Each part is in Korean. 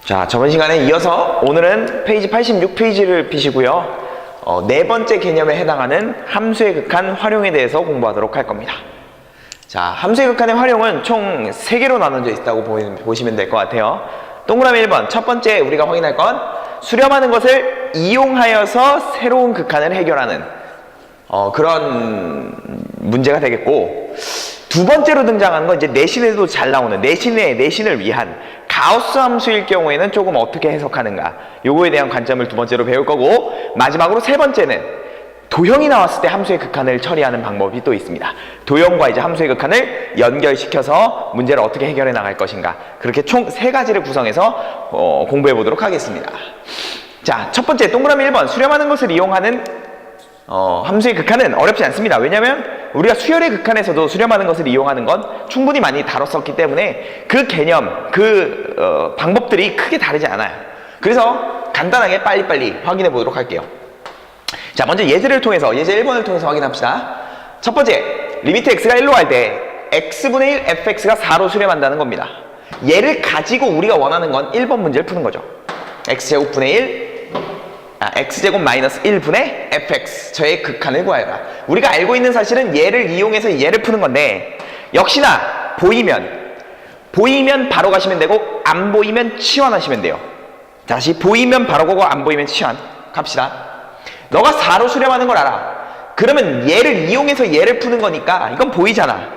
자, 저번 시간에 이어서 오늘은 페이지 86페이지를 피시고요. 네 번째 개념에 해당하는 함수의 극한 활용에 대해서 공부하도록 할 겁니다. 자, 함수의 극한의 활용은 총 3개로 나눠져 있다고 보시면 될 것 같아요. 동그라미 1번, 첫 번째 우리가 확인할 건 수렴하는 것을 이용하여서 새로운 극한을 해결하는 그런 문제가 되겠고, 두 번째로 등장하는 건 이제 내신에도 잘 나오는 내신을 위한 가우스 함수일 경우에는 조금 어떻게 해석하는가, 요거에 대한 관점을 두 번째로 배울 거고, 마지막으로 세 번째는 도형이 나왔을 때 함수의 극한을 처리하는 방법이 또 있습니다. 도형과 이제 함수의 극한을 연결시켜서 문제를 어떻게 해결해 나갈 것인가, 그렇게 총 3가지를 구성해서 공부해 보도록 하겠습니다. 자, 첫 번째 동그라미 1번 수렴하는 것을 이용하는 함수의 극한은 어렵지 않습니다. 왜냐하면 우리가 수열의 극한에서도 수렴하는 것을 이용하는 건 충분히 많이 다뤘었기 때문에 그 개념, 방법들이 크게 다르지 않아요. 그래서 간단하게 빨리빨리 확인해 보도록 할게요. 자, 먼저 예제 1번을 통해서 확인합시다. 첫 번째, 리미트 x가 1로 갈 때 x분의 1 fx가 4로 수렴한다는 겁니다. 얘를 가지고 우리가 원하는 건 1번 문제를 푸는 거죠. x제곱분의 1 x제곱 마이너스 1분의 fx, 저의 극한을 구하여라. 우리가 알고 있는 사실은 얘를 이용해서 얘를 푸는 건데, 역시나 보이면 바로 가시면 되고 안 보이면 치환하시면 돼요. 다시 보이면 바로 가고 안 보이면 치환 갑시다. 너가 4로 수렴하는 걸 알아. 그러면 얘를 이용해서 얘를 푸는 거니까 이건 보이잖아.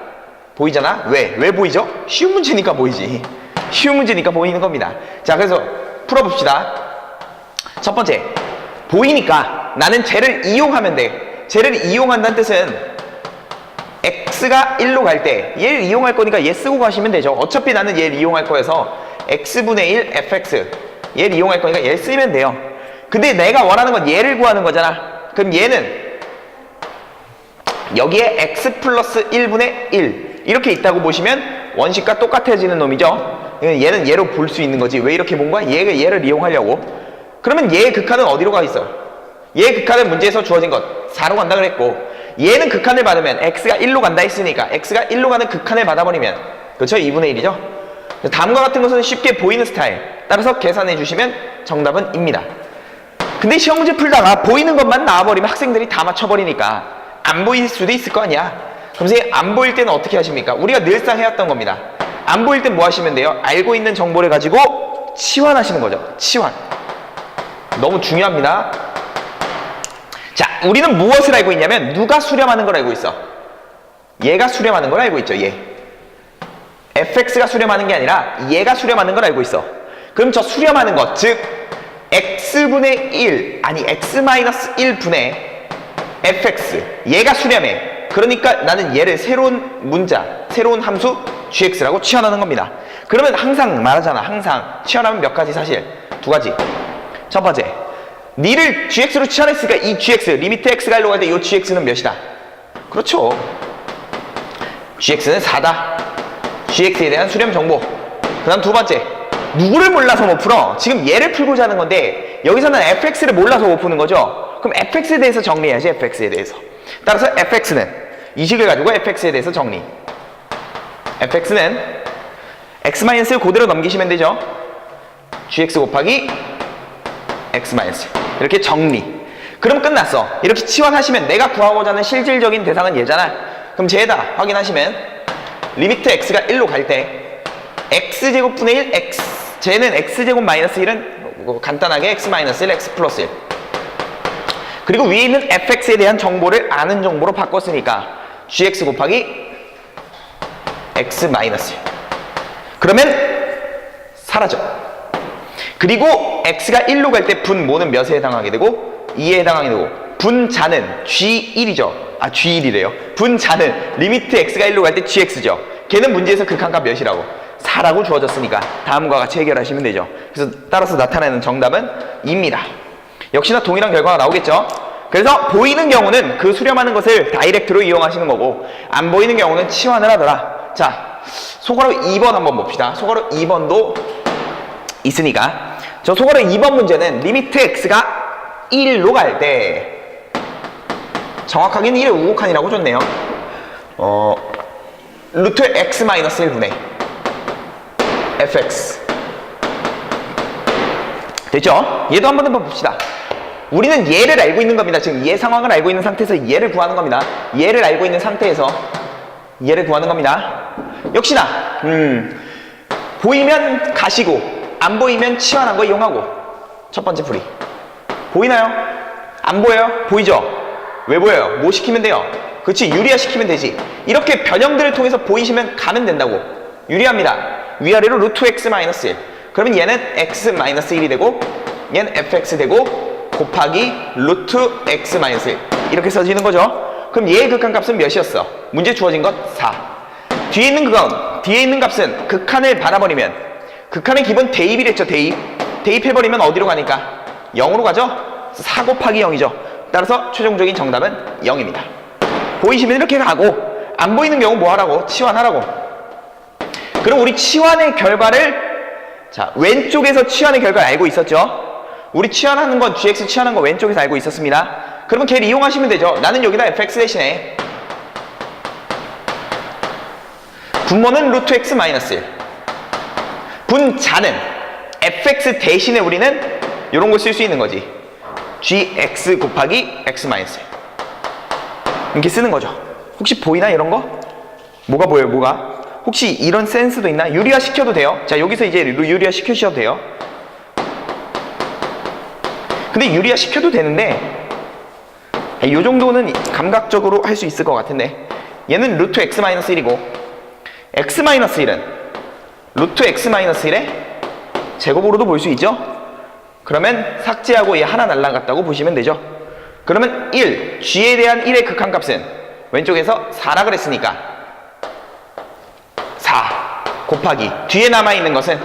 왜 보이죠? 쉬운 문제니까 보이지. 쉬운 문제니까 보이는 겁니다. 자, 그래서 풀어봅시다. 첫 번째, 보이니까 나는 쟤를 이용하면 돼. 쟤를 이용한다는 뜻은 x가 1로 갈 때 얘를 이용할 거니까 얘 쓰고 가시면 되죠. 어차피 나는 얘를 이용할 거여서 x분의 1 fx, 얘를 이용할 거니까 얘를 쓰면 돼요. 근데 내가 원하는 건 얘를 구하는 거잖아. 그럼 얘는 여기에 x 플러스 1분의 1 이렇게 있다고 보시면 원식과 똑같아지는 놈이죠. 얘는 얘로 볼 수 있는 거지. 왜 이렇게 본 거야? 얘를 이용하려고. 그러면 얘의 극한은 어디로 가 있어요? 얘의 극한은 문제에서 주어진 것 4로 간다 그랬고, 얘는 극한을 받으면 x가 1로 간다 했으니까 x가 1로 가는 극한을 받아버리면, 그렇죠? 2분의 1이죠? 다음과 같은 것은 쉽게 보이는 스타일, 따라서 계산해 주시면 정답은 입니다. 근데 시험 문제 풀다가 보이는 것만 나와버리면 학생들이 다 맞춰버리니까 안 보일 수도 있을 거 아니야. 그럼 선생님, 안 보일 때는 어떻게 하십니까? 우리가 늘상 해왔던 겁니다. 안 보일 땐 뭐 하시면 돼요? 알고 있는 정보를 가지고 치환하시는 거죠. 치환. 너무 중요합니다. 자, 우리는 무엇을 알고 있냐면 누가 수렴하는 걸 알고 있어. 얘가 수렴하는 걸 알고 있죠. 얘 fx가 수렴하는 게 아니라 얘가 수렴하는 걸 알고 있어. 그럼 저 수렴하는 것, 즉 x분의 1 x-1분의 fx, 얘가 수렴해. 그러니까 나는 얘를 새로운 함수 gx라고 치환하는 겁니다. 그러면 항상 말하잖아. 항상 치환하면 몇 가지 사실? 2가지. 첫 번째, 니를 gx로 치환했으니까 이 gx, 리미트 x가 1로 갈 때 이 gx는 몇이다? 그렇죠. gx는 4다. gx에 대한 수렴 정보. 그 다음 두 번째, 누구를 몰라서 못 풀어? 지금 얘를 풀고자 하는 건데 여기서는 fx를 몰라서 못 푸는 거죠. 그럼 fx에 대해서 정리해야지. fx에 대해서. 따라서 fx는 이 식을 가지고 fx에 대해서 정리. fx는 x-를 그대로 넘기시면 되죠. gx 곱하기 x-, 이렇게 정리. 그럼 끝났어. 이렇게 치환하시면 내가 구하고자 하는 실질적인 대상은 얘잖아. 그럼 쟤에다 확인하시면 리미트 x가 1로 갈 때 x제곱분의 1 x, 쟤는 x제곱 마이너스 1은 간단하게 x-1 x 플러스 1, 그리고 위에 있는 fx에 대한 정보를 아는 정보로 바꿨으니까 gx 곱하기 x-, 그러면 사라져. 그리고 x가 1로 갈 때 분 모는 몇에 해당하게 되고 2에 해당하게 되고, 분자는 g1이죠. g1이래요. 분자는 리미트 x가 1로 갈 때 gx죠. 걔는 문제에서 극한값 몇이라고? 4라고 주어졌으니까 다음과 같이 해결하시면 되죠. 그래서 따라서 나타나는 정답은 2입니다. 역시나 동일한 결과가 나오겠죠. 그래서 보이는 경우는 그 수렴하는 것을 다이렉트로 이용하시는 거고, 안 보이는 경우는 치환을 하더라. 자, 소가로 2번 한번 봅시다. 소가로 2번도 있으니까. 저 소가로 2번 문제는 리미트 x가 1로 갈 때, 정확하게는 1의 우곡한이라고 줬네요. 루트 x-1분의 fx 됐죠? 얘도 한번 더 봅시다. 우리는 얘를 알고 있는 겁니다. 지금 얘 상황을 알고 있는 상태에서 얘를 구하는 겁니다. 얘를 알고 있는 상태에서 얘를 구하는 겁니다. 역시나 보이면 가시고 안 보이면 치환한 거 이용하고. 첫 번째 풀이 보이나요? 안 보여요? 보이죠? 왜 보여요? 뭐 시키면 돼요? 그렇지, 유리화 시키면 되지. 이렇게 변형들을 통해서 보이시면 가면 된다고. 유리합니다. 위아래로 루트 x 마이너스 1. 그러면 얘는 x 마이너스 1이 되고 얘는 fx 되고 곱하기 루트 x 마이너스 1 이렇게 써지는 거죠. 그럼 얘의 극한값은 몇이었어? 문제 주어진 것 4. 뒤에 있는 값은 극한을 받아버리면, 극한의 기본 대입이랬죠. 대입해버리면 어디로 가니까? 0으로 가죠? 4 곱하기 0이죠. 따라서 최종적인 정답은 0입니다. 보이시면 이렇게 가고, 안 보이는 경우 뭐 하라고? 치환하라고. 그럼 우리 치환의 결과를, 자, 왼쪽에서 치환의 결과를 알고 있었죠? 우리 치환하는 건, gx 치환하는 건 왼쪽에서 알고 있었습니다. 그러면 걔를 이용하시면 되죠. 나는 여기다 fx 대신에 분모는 루트 x 마이너스 1. 분자는 fx 대신에 우리는 이런 걸 쓸 수 있는 거지. gx 곱하기 x 마이너스 1. 이렇게 쓰는 거죠. 혹시 보이나 이런 거? 뭐가 보여요? 뭐가? 혹시 이런 센스도 있나? 유리화 시켜도 돼요. 자, 여기서 이제 유리화 시켜주셔도 돼요. 근데 유리화 시켜도 되는데 이 정도는 감각적으로 할 수 있을 것 같은데, 얘는 루트 x 마이너스 1이고 x 마이너스 1은 루트 x 마이너스 1의 제곱으로도 볼 수 있죠? 그러면 삭제하고 얘 하나 날라갔다고 보시면 되죠. 그러면 1, g에 대한 1의 극한값은 왼쪽에서 4라 그랬으니까 4 곱하기 뒤에 남아있는 것은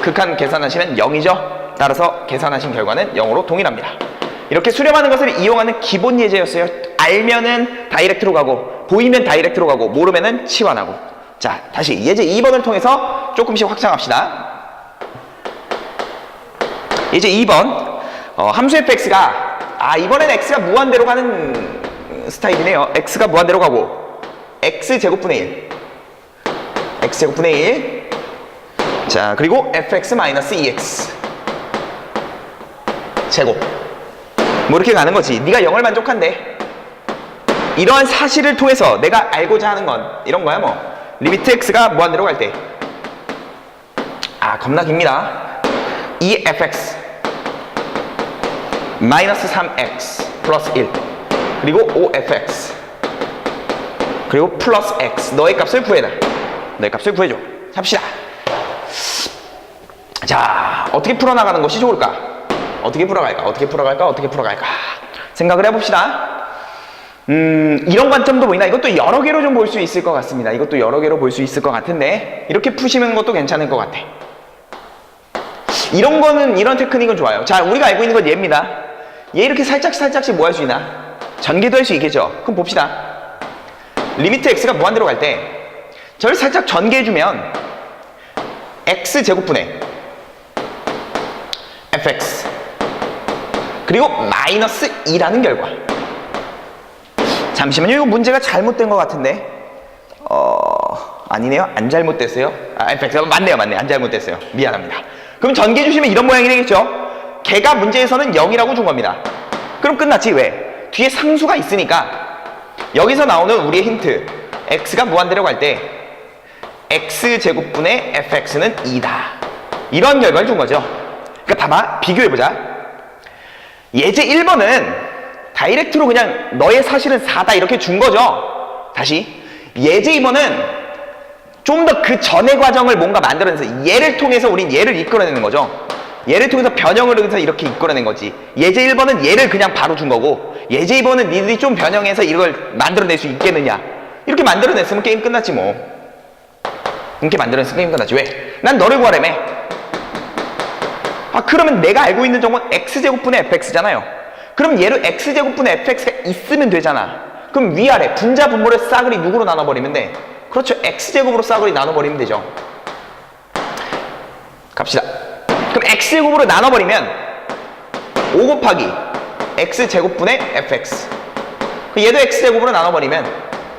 극한 계산하시면 0이죠. 따라서 계산하신 결과는 0으로 동일합니다. 이렇게 수렴하는 것을 이용하는 기본 예제였어요. 알면은 다이렉트로 가고, 보이면 다이렉트로 가고, 모르면은 치환하고. 자, 다시 예제 2번을 통해서 조금씩 확장합시다. 예제 2번 함수 fx가 이번엔 x가 무한대로 가는 스타일이네요. x가 무한대로 가고 x제곱분의 1 x제곱분의 1. 자, 그리고 fx 마이너스 2x 제곱 뭐 이렇게 가는 거지. 네가 0을 만족한대. 이러한 사실을 통해서 내가 알고자 하는 건 이런 거야. 뭐 리미트 x가 무한대로 갈 때 겁나 깁니다. 2fx 마이너스 3x 플러스 1 그리고 5fx 그리고 플러스 x. 너의 값을 구해라. 너의 값을 구해줘. 합시다. 자, 어떻게 풀어나가는 것이 좋을까? 어떻게 풀어갈까? 생각을 해봅시다. 이런 관점도 보이나? 이것도 여러 개로 좀 볼 수 있을 것 같습니다. 이것도 여러 개로 볼 수 있을 것 같은데, 이렇게 푸시는 것도 괜찮을 것 같아. 이런 테크닉은 좋아요. 자, 우리가 알고 있는 건 얘입니다. 얘 이렇게 살짝씩 뭐 할 수 있나? 전개도 할 수 있겠죠? 그럼 봅시다. 리미트 x가 무한대로 갈 때 저를 살짝 전개해주면 x제곱분의 fx 그리고 마이너스 2라는 결과. 잠시만요. 이거 문제가 잘못된 것 같은데. 아니네요. 안 잘못됐어요. fx 맞네요. 안 잘못됐어요. 미안합니다. 그럼 전개해 주시면 이런 모양이 되겠죠. 걔가 문제에서는 0이라고 준 겁니다. 그럼 끝났지. 왜? 뒤에 상수가 있으니까 여기서 나오는 우리의 힌트, x가 무한대로 갈 때 x제곱분의 fx는 2다. 이런 결과를 준 거죠. 그러니까 봐봐. 비교해보자. 예제 1번은 다이렉트로 그냥 너의 사실은 4다 이렇게 준 거죠. 다시 예제 2번은 좀 더 그 전의 과정을 뭔가 만들어내서 얘를 통해서 우린 얘를 이끌어내는 거죠. 얘를 통해서 변형을 해서 이렇게 이끌어낸 거지. 예제 1번은 얘를 그냥 바로 준 거고, 예제 2번은 니들이 좀 변형해서 이걸 만들어낼 수 있겠느냐. 이렇게 만들어냈으면 게임 끝났지 뭐. 이렇게 만들어냈으면 게임 끝났지. 왜? 난 너를 구하라며. 그러면 내가 알고 있는 정보는 x제곱분의 fx잖아요. 그럼 얘로 x제곱분의 fx가 있으면 되잖아. 그럼 위아래 분자 분모를 싸그리 누구로 나눠버리면 돼? 그렇죠. x제곱으로 싸그리 나눠버리면 되죠. 갑시다. 그럼 x제곱으로 나눠버리면 5 곱하기 x제곱분의 fx. 얘도 x제곱으로 나눠버리면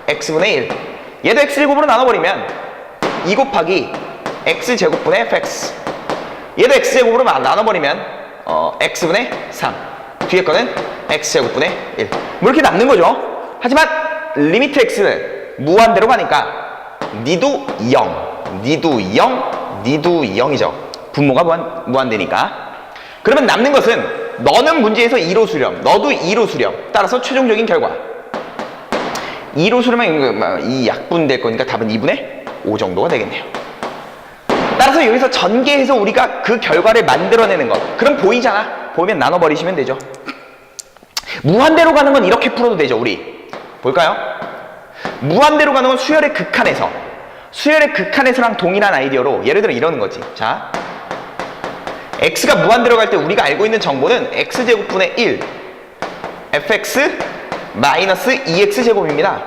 x분의 1. 얘도 x제곱으로 나눠버리면 2 곱하기 x제곱분의 fx. 얘도 x제곱으로 나눠버리면 x분의 3 뒤에 거는 x제곱분의 1 뭐 이렇게 남는 거죠. 하지만 리미트 x는 무한대로 가니까 니도 0 니도 0 니도 0이죠. 분모가 무한대니까. 그러면 남는 것은 너는 문제에서 2로 수렴 너도 2로 수렴 따라서 최종적인 결과 2로 수렴하면 이 약분될 거니까 답은 2분의 5 정도가 되겠네요. 따라서 여기서 전개해서 우리가 그 결과를 만들어내는 것 그럼 보이잖아. 보이면 나눠버리시면 되죠. 무한대로 가는 건 이렇게 풀어도 되죠. 우리 볼까요? 무한대로 가는 건 수열의 극한에서랑 동일한 아이디어로 예를 들어 이러는 거지. 자, x가 무한대로 갈 때 우리가 알고 있는 정보는 x제곱분의 1 fx 마이너스 2x제곱입니다.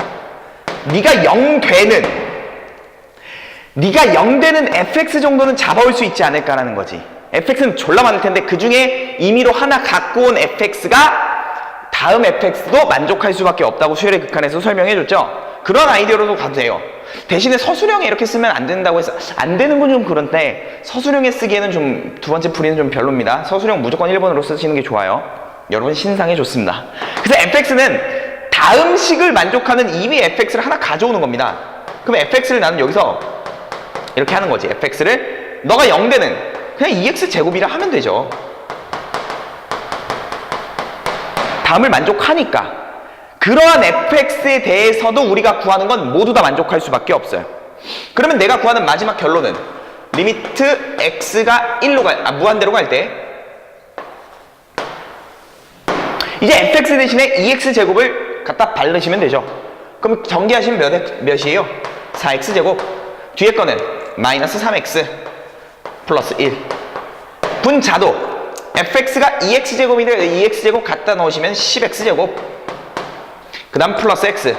네가 0 되는 fx 정도는 잡아올 수 있지 않을까라는 거지. fx는 졸라 많을 텐데 그 중에 임의로 하나 갖고 온 fx가 다음 fx도 만족할 수밖에 없다고 수열의 극한에서 설명해줬죠. 그런 아이디어로도 가도 돼요. 대신에 서술형에 이렇게 쓰면 안 된다고 해서 안 되는 건 좀 그런데 서술형에 쓰기에는 좀 두 번째 풀이는 좀 별로입니다. 서술형 무조건 1번으로 쓰시는 게 좋아요. 여러분 신상에 좋습니다. 그래서 fx는 다음 식을 만족하는 이미 fx를 하나 가져오는 겁니다. 그럼 fx를 나는 여기서 이렇게 하는 거지. fx를 너가 0되는 그냥 2x 제곱이라 하면 되죠. 다음을 만족하니까. 그러한 fx에 대해서도 우리가 구하는 건 모두 다 만족할 수밖에 없어요. 그러면 내가 구하는 마지막 결론은 리미트 x가 1로 무한대로 갈 때 이제 fx 대신에 2x 제곱을 갖다 바르시면 되죠. 그럼 전개하시면 몇이에요? 4x 제곱 뒤에 거는 마이너스 3x 플러스 1 분자도 fx가 2x 제곱인데 2x 제곱 갖다 넣으시면 10x 제곱 그 다음 플러스 x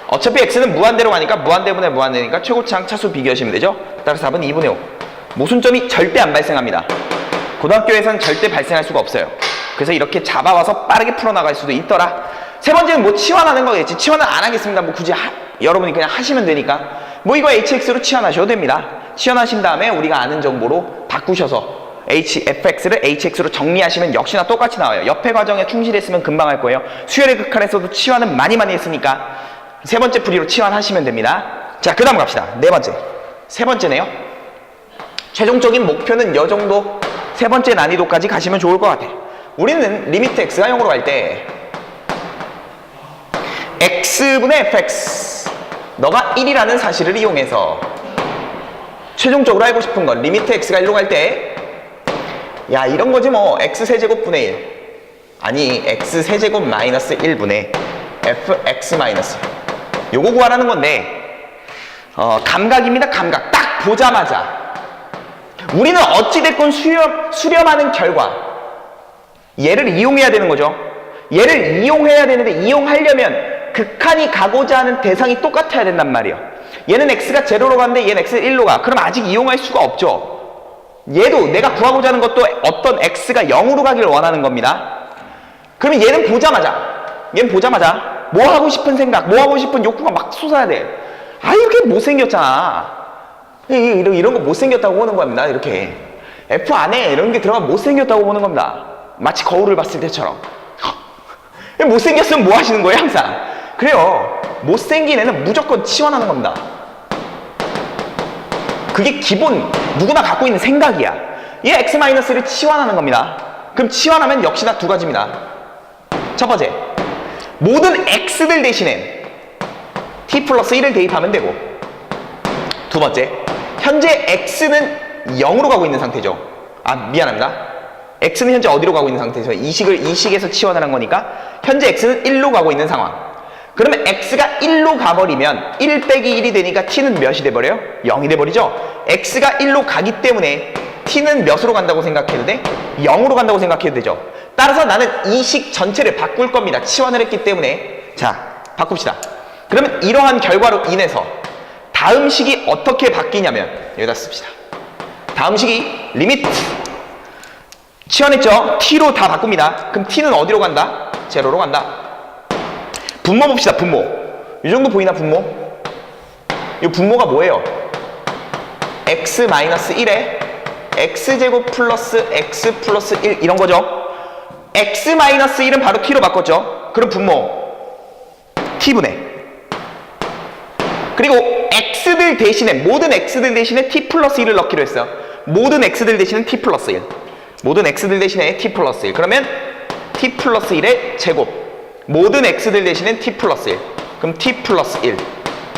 어차피 x는 무한대로 가니까 무한대분의 무한대니까 최고차항 차수 비교하시면 되죠. 따라서 답은 2분의 5 모순점이 절대 안 발생합니다. 고등학교에서는 절대 발생할 수가 없어요. 그래서 이렇게 잡아와서 빠르게 풀어나갈 수도 있더라. 세 번째는 뭐 치환하는 거겠지. 치환은 안 하겠습니다. 뭐 굳이 여러분이 그냥 하시면 되니까 뭐 이거 hx로 치환하셔도 됩니다. 치환하신 다음에 우리가 아는 정보로 바꾸셔서 fx를 hx로 정리하시면 역시나 똑같이 나와요. 옆에 과정에 충실했으면 금방 할 거예요. 수열의 극한에서도 치환은 많이 했으니까 세 번째 풀이로 치환하시면 됩니다. 자, 그 다음 갑시다. 네 번째. 세 번째네요. 최종적인 목표는 요 정도 세 번째 난이도까지 가시면 좋을 것 같아. 우리는 리미트 x가 0으로 갈 때 x분의 fx 너가 1이라는 사실을 이용해서 최종적으로 알고 싶은 건 리미트 x가 1로 갈 때 야 이런 거지 뭐 x세제곱분의 1 아니 x세제곱 마이너스 1분의 fx 마이너스 요거 구하라는 건데 감각입니다. 감각. 딱 보자마자 우리는 어찌됐건 수렴하는 결과 얘를 이용해야 되는 거죠. 얘를 이용해야 되는데 이용하려면 극한이 가고자 하는 대상이 똑같아야 된단 말이에요. 얘는 x가 0로 가는데 얘는 x가 1로 가. 그럼 아직 이용할 수가 없죠. 얘도 내가 구하고자 하는 것도 어떤 x가 0으로 가기를 원하는 겁니다. 그러면 얘는 보자마자 뭐 하고 싶은 생각, 뭐 하고 싶은 욕구가 막 솟아야 돼. 아 이렇게 못생겼잖아. 이런 거 못생겼다고 보는 겁니다. 이렇게 F 안에 이런 게 들어가면 못생겼다고 보는 겁니다. 마치 거울을 봤을 때처럼. 못생겼으면 뭐 하시는 거예요 항상? 그래요. 못생긴 애는 무조건 치환하는 겁니다. 그게 기본 누구나 갖고 있는 생각이야. 얘 x-를 치환하는 겁니다. 그럼 치환하면 역시나 두 가지입니다. 첫 번째, 모든 x들 대신에 t 플러스 1을 대입하면 되고, 두 번째, 현재 x는 0으로 가고 있는 상태죠. 아 미안합니다. x는 현재 어디로 가고 있는 상태에서 이 식에서 치환을 한 거니까 현재 x는 1로 가고 있는 상황. 그러면 x가 1로 가버리면 1 빼기 1이 되니까 t는 몇이 돼버려요? 0이 돼버리죠? x가 1로 가기 때문에 t는 몇으로 간다고 생각해도 돼? 0으로 간다고 생각해도 되죠? 따라서 나는 이 식 전체를 바꿀 겁니다. 치환을 했기 때문에. 자, 바꿉시다. 그러면 이러한 결과로 인해서 다음 식이 어떻게 바뀌냐면 여기다 씁시다. 다음 식이 리미트 치환했죠? t로 다 바꿉니다. 그럼 t는 어디로 간다? 0로 간다. 분모 봅시다. 분모. 이 정도 보이나 분모? 이 분모가 뭐예요? x-1에 x제곱 플러스 x 플러스 1 이런 거죠. x 마이너스 1은 바로 t로 바꿨죠. 그럼 분모 t분의, 그리고 x들 대신에, 모든 x들 대신에 t 플러스 1을 넣기로 했어요. 모든 x들 대신에 t 플러스 1, 모든 x들 대신에 t 플러스 1. 그러면 t 플러스 1의 제곱, 모든 x들 대신에 t 플러스 1, 그럼 t 플러스 1,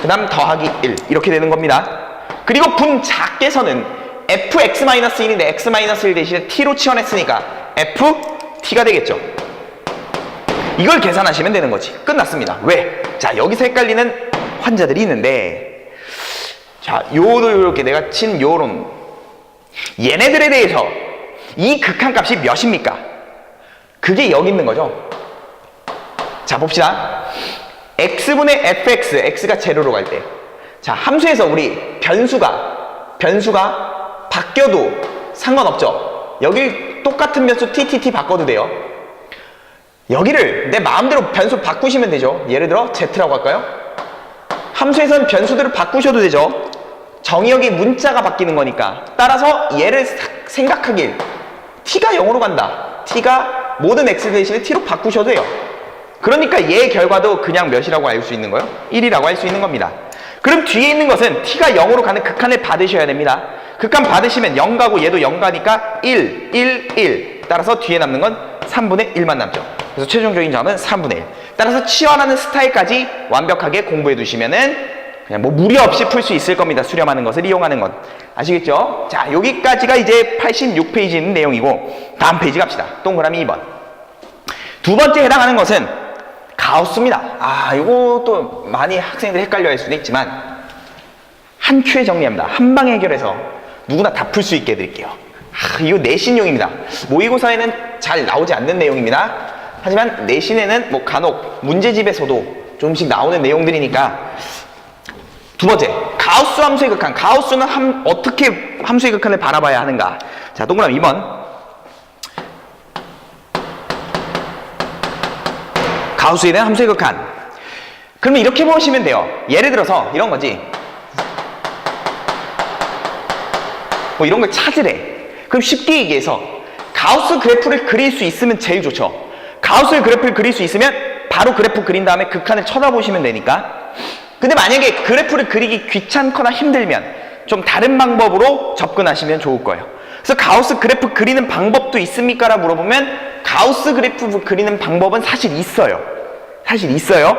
그 다음 더하기 1 이렇게 되는 겁니다. 그리고 분자께서는 fx-1인데 x-1 대신에 t로 치환했으니까 ft가 되겠죠. 이걸 계산하시면 되는 거지. 끝났습니다. 왜? 자, 여기서 헷갈리는 환자들이 있는데, 자, 요렇게 내가 친 요런 얘네들에 대해서 이 극한값이 몇입니까? 그게 여기 있는 거죠. 자, 봅시다. x분의 fx, x가 제로로 갈 때, 자, 함수에서 우리 변수가 바뀌어도 상관없죠. 여기 똑같은 변수 ttt 바꿔도 돼요. 여기를 내 마음대로 변수 바꾸시면 되죠. 예를 들어 z라고 할까요? 함수에서는 변수들을 바꾸셔도 되죠. 정의역이 문자가 바뀌는 거니까. 따라서 얘를 생각하길 t가 0으로 간다, t가 모든 x 대신에 t로 바꾸셔도 돼요. 그러니까 얘 결과도 그냥 몇이라고 알 수 있는 거예요? 1이라고 할 수 있는 겁니다. 그럼 뒤에 있는 것은 t가 0으로 가는 극한을 받으셔야 됩니다. 극한 받으시면 0 가고 얘도 0 가니까 1, 1, 1. 따라서 뒤에 남는 건 3분의 1만 남죠. 그래서 최종적인 점은 3분의 1. 따라서 치환하는 스타일까지 완벽하게 공부해 두시면은 그냥 뭐 무리 없이 풀 수 있을 겁니다. 수렴하는 것을 이용하는 건. 아시겠죠? 자, 여기까지가 이제 86페이지에 있는 내용이고, 다음 페이지 갑시다. 동그라미 2번. 두 번째 해당하는 것은 가우스입니다. 아, 이것도 많이 학생들이 헷갈려 할 수도 있지만 한 큐에 정리합니다. 한 방에 해결해서 누구나 다 풀 수 있게 해드릴게요. 이거 내신용입니다. 모의고사에는 잘 나오지 않는 내용입니다. 하지만 내신에는 뭐 간혹 문제집에서도 조금씩 나오는 내용들이니까. 두 번째, 가우스 함수의 극한. 가우스는 어떻게 함수의 극한을 바라봐야 하는가. 자, 동그라미 2번. 가우스에 대한 함수의 극한. 그러면 이렇게 보시면 돼요. 예를 들어서 이런 거지. 뭐 이런 걸 찾으래. 그럼 쉽게 얘기해서 가우스 그래프를 그릴 수 있으면 제일 좋죠. 가우스 그래프를 그릴 수 있으면 바로 그래프 그린 다음에 극한을 쳐다보시면 되니까. 근데 만약에 그래프를 그리기 귀찮거나 힘들면 좀 다른 방법으로 접근하시면 좋을 거예요. 그래서 가우스 그래프 그리는 방법도 있습니까? 라고 물어보면 가우스 그래프 그리는 방법은 사실 있어요. 사실 있어요.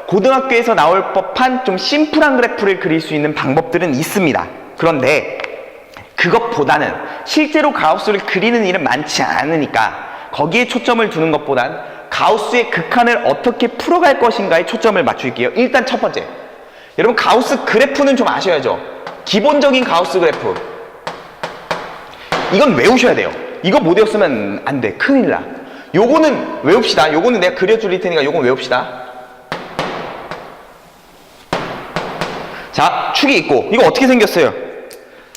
고등학교에서 나올 법한 좀 심플한 그래프를 그릴 수 있는 방법들은 있습니다. 그런데 그것보다는 실제로 가우스를 그리는 일은 많지 않으니까 거기에 초점을 두는 것보단 가우스의 극한을 어떻게 풀어갈 것인가에 초점을 맞출게요. 일단 첫 번째, 여러분 가우스 그래프는 좀 아셔야죠. 기본적인 가우스 그래프, 이건 외우셔야 돼요. 이거 못 외웠으면 안 돼. 큰일 나. 요거는 외웁시다. 요거는 내가 그려줄 테니까 요건 외웁시다. 자, 축이 있고 이거 어떻게 생겼어요?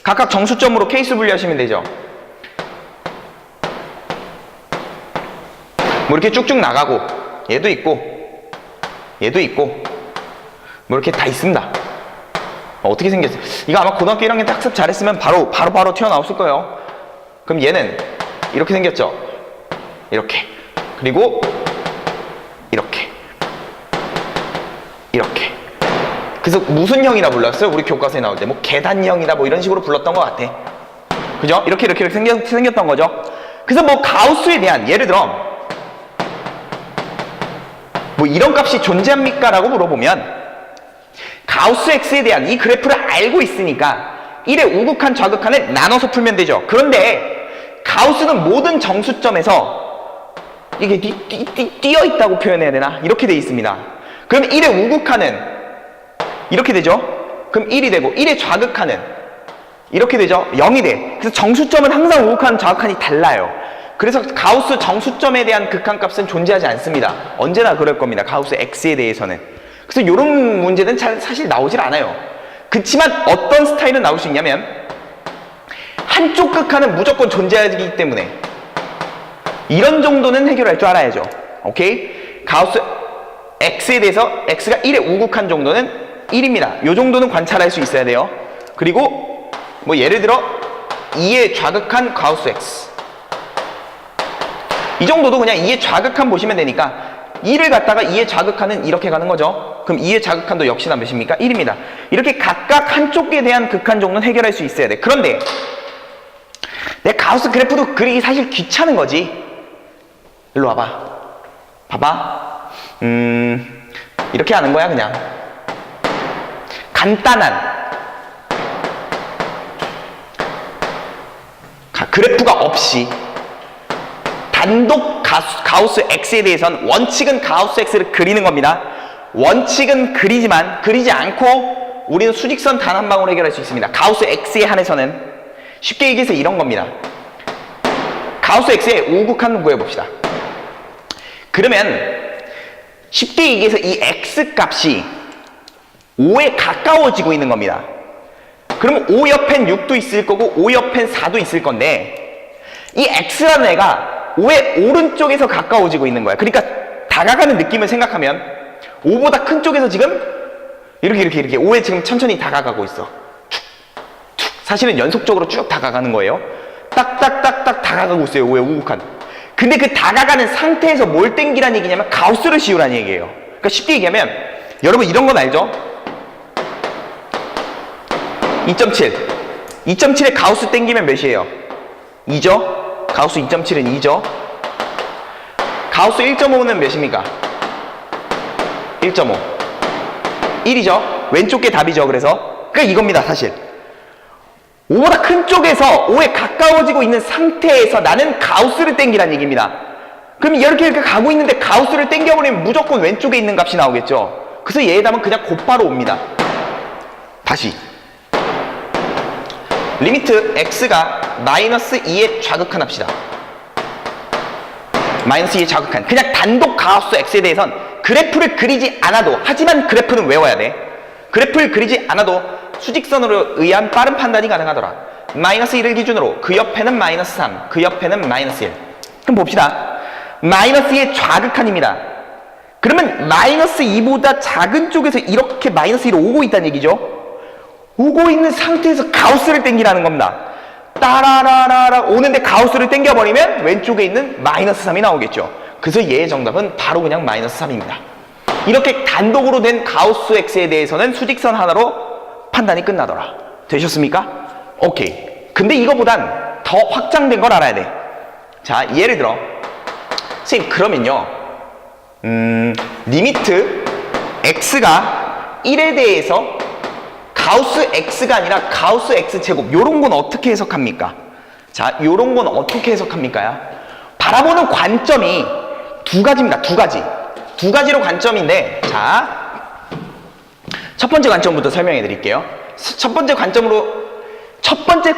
각각 정수점으로 케이스 분리하시면 되죠. 뭐 이렇게 쭉쭉 나가고 얘도 있고 얘도 있고 뭐 이렇게 다 있습니다. 어떻게 생겼어요? 이거 아마 고등학교 1학년 때 학습 잘했으면 바로 튀어나왔을 거예요. 그럼 얘는 이렇게 생겼죠. 이렇게. 그리고 이렇게. 이렇게. 그래서 무슨 형이라 불렀어요? 우리 교과서에 나올 때 뭐 계단형이다 뭐 이런 식으로 불렀던 것 같아. 그죠? 이렇게 생겼던 거죠. 그래서 뭐 가우스에 대한, 예를 들어 뭐 이런 값이 존재합니까? 라고 물어보면 가우스 X에 대한 이 그래프를 알고 있으니까 1의 우극한 좌극한을 나눠서 풀면 되죠. 그런데 가우스는 모든 정수점에서 이게 띄어 있다고 표현해야 되나? 이렇게 돼 있습니다. 그럼 1의 우극한은 이렇게 되죠. 그럼 1이 되고 1의 좌극한은 이렇게 되죠. 0이 돼. 그래서 정수점은 항상 우극한 좌극한이 달라요. 그래서 가우스 정수점에 대한 극한값은 존재하지 않습니다. 언제나 그럴 겁니다. 가우스 X에 대해서는. 그래서 이런 문제는 사실 나오질 않아요. 그렇지만 어떤 스타일은 나올 수 있냐면 한쪽 극한은 무조건 존재하기 때문에 이런 정도는 해결할 줄 알아야죠. 오케이? 가우스 X에 대해서 X가 1의 우극한 정도는 1입니다. 이 정도는 관찰할 수 있어야 돼요. 그리고 뭐 예를 들어 2의 좌극한 가우스 X. 이 정도도 그냥 2의 좌극한 보시면 되니까 2를 갖다가 2의 좌극한은 이렇게 가는 거죠. 그럼 2의 좌극한도 역시나 몇입니까? 1입니다. 이렇게 각각 한쪽에 대한 극한 정도는 해결할 수 있어야 돼. 그런데 내 가우스 그래프도 그리기 사실 귀찮은 거지. 일로 와봐. 봐봐. 이렇게 하는 거야 그냥. 간단한 그래프가 없이 단독 가우스 X에 대해선 원칙은 가우스 X를 그리는 겁니다. 원칙은 그리지만 그리지 않고 우리는 수직선 단 한 방으로 해결할 수 있습니다. 가우스 X에 한해서는 쉽게 얘기해서 이런 겁니다. 가우스 X의 우극한 구해봅시다. 그러면 쉽게 얘기해서 이 X 값이 5에 가까워지고 있는 겁니다. 그럼 5 옆엔 6도 있을 거고 5 옆엔 4도 있을 건데 이 X라는 애가 5의 오른쪽에서 가까워지고 있는 거야. 그러니까 다가가는 느낌을 생각하면 5보다 큰 쪽에서 지금 이렇게 5에 지금 천천히 다가가고 있어. 툭. 사실은 연속적으로 쭉 다가가는 거예요. 딱딱딱딱 다가가고 있어요. 5의 우극한. 근데 그 다가가는 상태에서 뭘 땡기란 얘기냐면 가우스를 씌우라는 얘기예요. 그러니까 쉽게 얘기하면 여러분 이런 건 알죠? 2.7 2.7에 가우스 땡기면 몇이에요? 2죠? 가우스 2.7은 2죠? 가우스 1.5는 몇입니까? 1.5 1이죠? 왼쪽 게 답이죠. 그래서 그러니까 이겁니다. 사실 5보다 큰 쪽에서 5에 가까워지고 있는 상태에서 나는 가우스를 땡기란 얘기입니다. 그럼 이렇게 가고 있는데 가우스를 땡겨버리면 무조건 왼쪽에 있는 값이 나오겠죠. 그래서 얘의 답은 그냥 곧바로 옵니다. 다시 리미트 x가 마이너스 2의 좌극한 합시다. 마이너스 2의 좌극한. 그냥 단독 가우스 x에 대해선 그래프를 그리지 않아도, 하지만 그래프는 외워야 돼. 그래프를 그리지 않아도 수직선으로 의한 빠른 판단이 가능하더라. 마이너스 1을 기준으로 그 옆에는 마이너스 3, 그 옆에는 마이너스 1. 그럼 봅시다. 마이너스 2의 좌극한입니다. 그러면 마이너스 2보다 작은 쪽에서 이렇게 마이너스 1이 오고 있다는 얘기죠. 오고 있는 상태에서 가우스를 땡기라는 겁니다. 따라라라라 오는데 가우스를 땡겨버리면 왼쪽에 있는 마이너스 3이 나오겠죠. 그래서 얘의 정답은 바로 그냥 마이너스 3입니다. 이렇게 단독으로 된 가우스 x에 대해서는 수직선 하나로 판단이 끝나더라. 되셨습니까? 오케이. 근데 이거보단 더 확장된 걸 알아야 돼. 자, 예를 들어 선생님 그러면요 리미트 x가 1에 대해서 가우스 x가 아니라 가우스 x제곱 요런 건 어떻게 해석합니까? 자, 요런 건 어떻게 해석합니까? 바라보는 관점이 두 가지입니다. 두 가지로 관점인데, 자, 첫 번째 관점부터 설명해 드릴게요. 첫 번째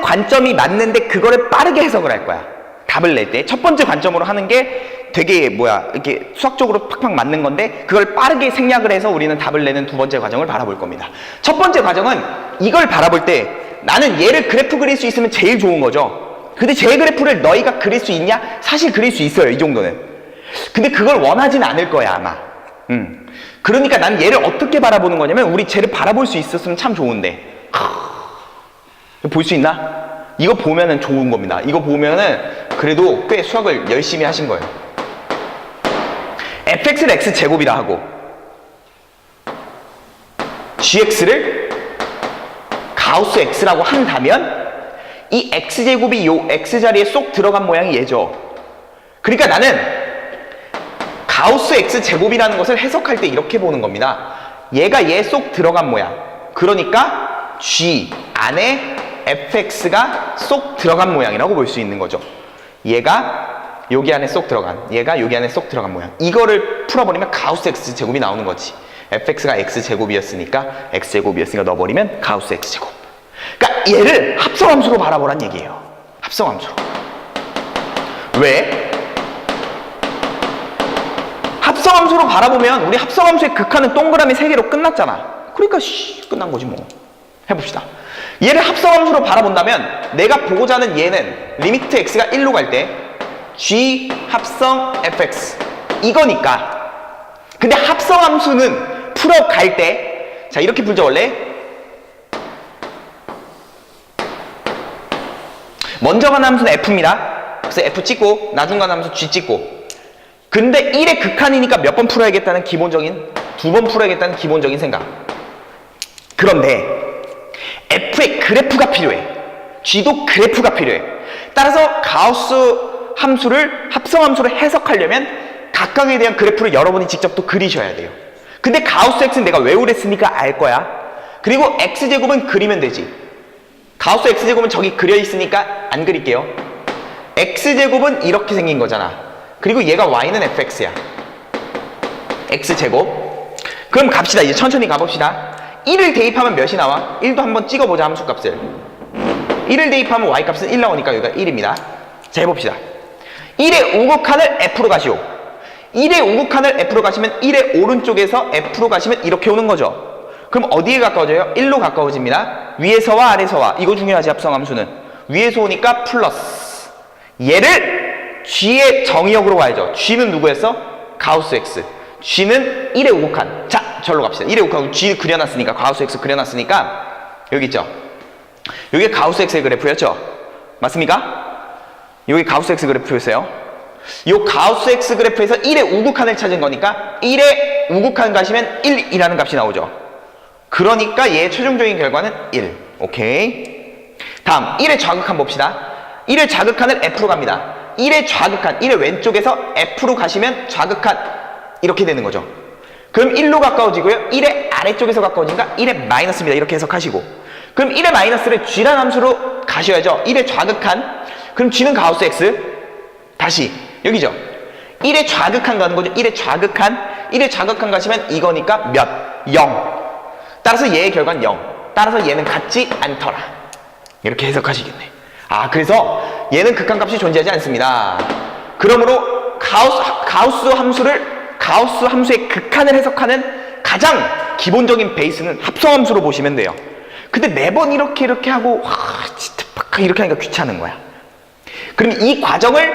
관점이 맞는데 그거를 빠르게 해석을 할 거야. 답을 낼 때 첫 번째 관점으로 하는 게 되게 이렇게 수학적으로 팍팍 맞는 건데 그걸 빠르게 생략을 해서 우리는 답을 내는 두 번째 과정을 바라볼 겁니다. 첫 번째 과정은 이걸 바라볼 때 나는 얘를 그래프 그릴 수 있으면 제일 좋은 거죠. 근데 제 그래프를 너희가 그릴 수 있냐? 사실 그릴 수 있어요. 이 정도는. 근데 그걸 원하진 않을 거야 아마. 그러니까 난 얘를 어떻게 바라보는 거냐면 우리 쟤를 바라볼 수 있었으면 참 좋은데 볼 수 있나? 이거 보면은 좋은 겁니다. 이거 보면은 그래도 꽤 수학을 열심히 하신 거예요. fx를 x제곱이라 하고 gx를 가우스 x라고 한다면 이 x제곱이 요 x자리에 쏙 들어간 모양이 얘죠. 그러니까 나는 가우스 x제곱이라는 것을 해석할 때 이렇게 보는 겁니다. 얘가 얘 쏙 들어간 모양. 그러니까 g 안에 fx가 쏙 들어간 모양이라고 볼 수 있는 거죠. 얘가 여기 안에 쏙 들어간, 얘가 여기 안에 쏙 들어간 모양. 이거를 풀어버리면 가우스 x제곱이 나오는 거지. fx가 x제곱이었으니까 x제곱이었으니까 넣어버리면 가우스 x제곱. 그러니까 얘를 합성함수로 바라보란 얘기예요. 합성함수로. 왜? 합성함수로 바라보면 우리 합성함수의 극한은 동그라미 3개로 끝났잖아. 그러니까 끝난 거지 뭐. 해봅시다. 얘를 합성함수로 바라본다면 내가 보고자 하는 얘는 리미트 x가 1로 갈 때 g 합성 fx 이거니까. 근데 합성함수는 풀어갈 때 자 이렇게 풀죠 원래. 먼저 가는 함수는 f입니다. 그래서 f 찍고 나중 가는 함수 g 찍고. 근데 1의 극한이니까 몇 번 풀어야겠다는 기본적인, 2번 풀어야겠다는 기본적인 생각. 그런데 f의 그래프가 필요해. g도 그래프가 필요해. 따라서 가우스 함수를, 합성 함수를 해석하려면 각각에 대한 그래프를 여러분이 직접 또 그리셔야 돼요. 근데 가우스 x는 내가 외우랬으니까 알 거야. 그리고 x제곱은 그리면 되지. 가우스 x제곱은 저기 그려 있으니까 안 그릴게요. x제곱은 이렇게 생긴 거잖아. 그리고 얘가 y는 fx야. x제곱. 그럼 갑시다. 이제 천천히 가봅시다. 1을 대입하면 몇이 나와? 1도 한번 찍어보자, 함수값을. 1을 대입하면 y값은 1 나오니까 여기가 1입니다. 자, 해봅시다. 1의 우극한을 f로 가시오. 1의 우극한을 f로 가시면 1의 오른쪽에서 f로 가시면 이렇게 오는 거죠. 그럼 어디에 가까워져요? 1로 가까워집니다. 위에서와 아래서와. 이거 중요하지, 합성함수는. 위에서 오니까 플러스. 얘를 g의 정의역으로 가야죠. g는 누구였어? 가우스 x. g는 1의 우극한. 자, 절로 갑시다. 1의 우극한. g 그려놨으니까, 가우스 x 그려놨으니까 여기 있죠. 여기 가우스 x의 그래프였죠. 맞습니까? 여기 가우스 x 그래프였어요. 이 가우스 x 그래프에서 1의 우극한을 찾은 거니까 1의 우극한 가시면 1이라는 값이 나오죠. 그러니까 얘의 최종적인 결과는 1. 오케이. 다음 1의 좌극한 봅시다. 1의 좌극한을 f로 갑니다. 1의 좌극한, 1의 왼쪽에서 f로 가시면 좌극한 이렇게 되는 거죠. 그럼 1로 가까워지고요. 1의 아래쪽에서 가까워지니까 1의 마이너스입니다. 이렇게 해석하시고. 그럼 1의 마이너스를 g란 함수로 가셔야죠. 1의 좌극한. 그럼 g는 가우스 x. 다시 여기죠. 1의 좌극한 가는 거죠. 1의 좌극한. 1의 좌극한 가시면 이거니까 몇? 0. 따라서 얘의 결과는 0. 따라서 얘는 같지 않더라. 이렇게 해석하시겠네. 아, 그래서 얘는 극한값이 존재하지 않습니다. 그러므로 가우스 함수의 극한을 해석하는 가장 기본적인 베이스는 합성함수로 보시면 돼요. 근데 매번 이렇게 하고 진짜 이렇게 하니까 귀찮은 거야. 그럼 이 과정을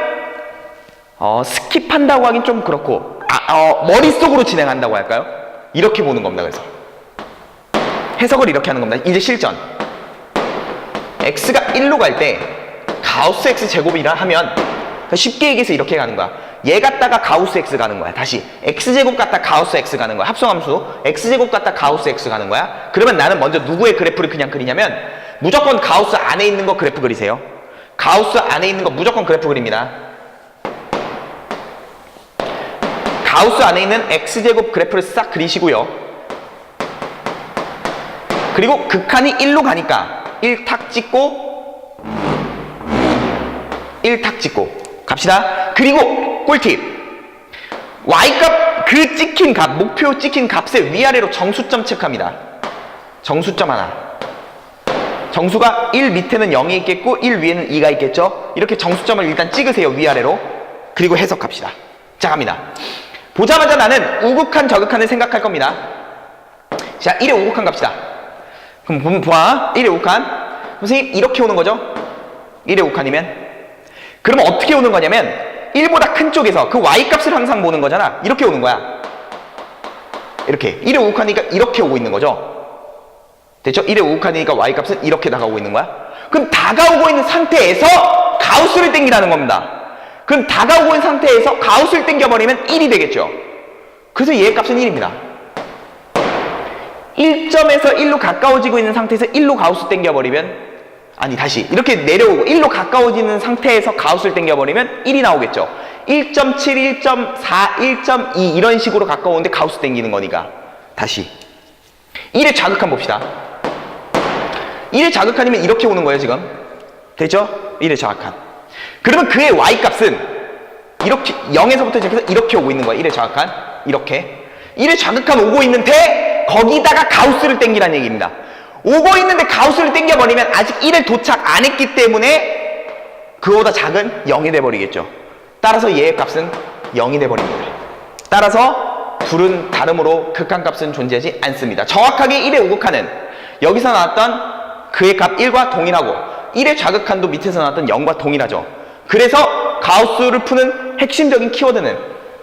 스킵한다고 하긴 좀 그렇고 머릿속으로 진행한다고 할까요? 이렇게 보는 겁니다. 그래서 해석을 이렇게 하는 겁니다. 이제 실전. x가 1로 갈 때 가우스 x 제곱이라 하면 쉽게 얘기해서 이렇게 가는 거야. 얘 갔다가 가우스 x 가는 거야. 다시 x제곱 갔다 가우스 x 가는 거야. 합성함수 x제곱 갔다 가우스 x 가는 거야. 그러면 나는 먼저 누구의 그래프를 그냥 그리냐면 무조건 가우스 안에 있는 거 그래프 그리세요. 가우스 안에 있는 거 무조건 그래프 그립니다. 가우스 안에 있는 x제곱 그래프를 싹 그리시고요. 그리고 극한이 1로 가니까 1탁 찍고 1탁 찍고 갑시다. 그리고 꿀팁. y값 그 찍힌 값, 목표 찍힌 값의 위아래로 정수점 체크합니다. 정수점 하나. 정수가 1 밑에는 0이 있겠고 1 위에는 2가 있겠죠. 이렇게 정수점을 일단 찍으세요. 위아래로. 그리고 해석합시다. 자, 갑니다. 보자마자 나는 우극한 저극한을 생각할 겁니다. 자, 1의 우극한 갑시다. 그럼 보면 봐. 1의 우극한. 선생님 이렇게 오는 거죠. 1의 우극한이면. 그러면 어떻게 오는 거냐면 1보다 큰 쪽에서 그 y값을 항상 보는 거잖아. 이렇게 오는 거야. 이렇게. 1의 우극하니까 이렇게 오고 있는 거죠. 됐죠? 1의 우극하니까 y값은 이렇게 다가오고 있는 거야. 그럼 다가오고 있는 상태에서 가우스를 땡기라는 겁니다. 그럼 다가오고 있는 상태에서 가우스를 땡겨버리면 1이 되겠죠. 그래서 얘의 값은 1입니다. 1점에서 1로 가까워지고 있는 상태에서 1로 가우스 땡겨버리면 다시 이렇게 내려오고 1로 가까워지는 상태에서 가우스를 땡겨버리면 1이 나오겠죠. 1.7, 1.4, 1.2 이런 식으로 가까우는데 가우스 땡기는 거니까. 다시 1의 좌극한 봅시다. 1의 좌극한이면 이렇게 오는 거예요. 지금 됐죠? 1의 좌극한. 그러면 그의 y값은 이렇게 0에서부터 시작해서 이렇게 오고 있는 거예요. 1의 좌극한. 이렇게 1의 좌극한 오고 있는데 거기다가 가우스를 땡기라는 얘기입니다. 오고 있는데 가우스를 땡겨버리면 아직 1을 도착 안 했기 때문에 그거보다 작은 0이 돼버리겠죠. 따라서 얘의 값은 0이 돼버립니다. 따라서 둘은 다름으로 극한값은 존재하지 않습니다. 정확하게 1의 우극한은 여기서 나왔던 그의 값 1과 동일하고 1의 좌극한도 밑에서 나왔던 0과 동일하죠. 그래서 가우스를 푸는 핵심적인 키워드는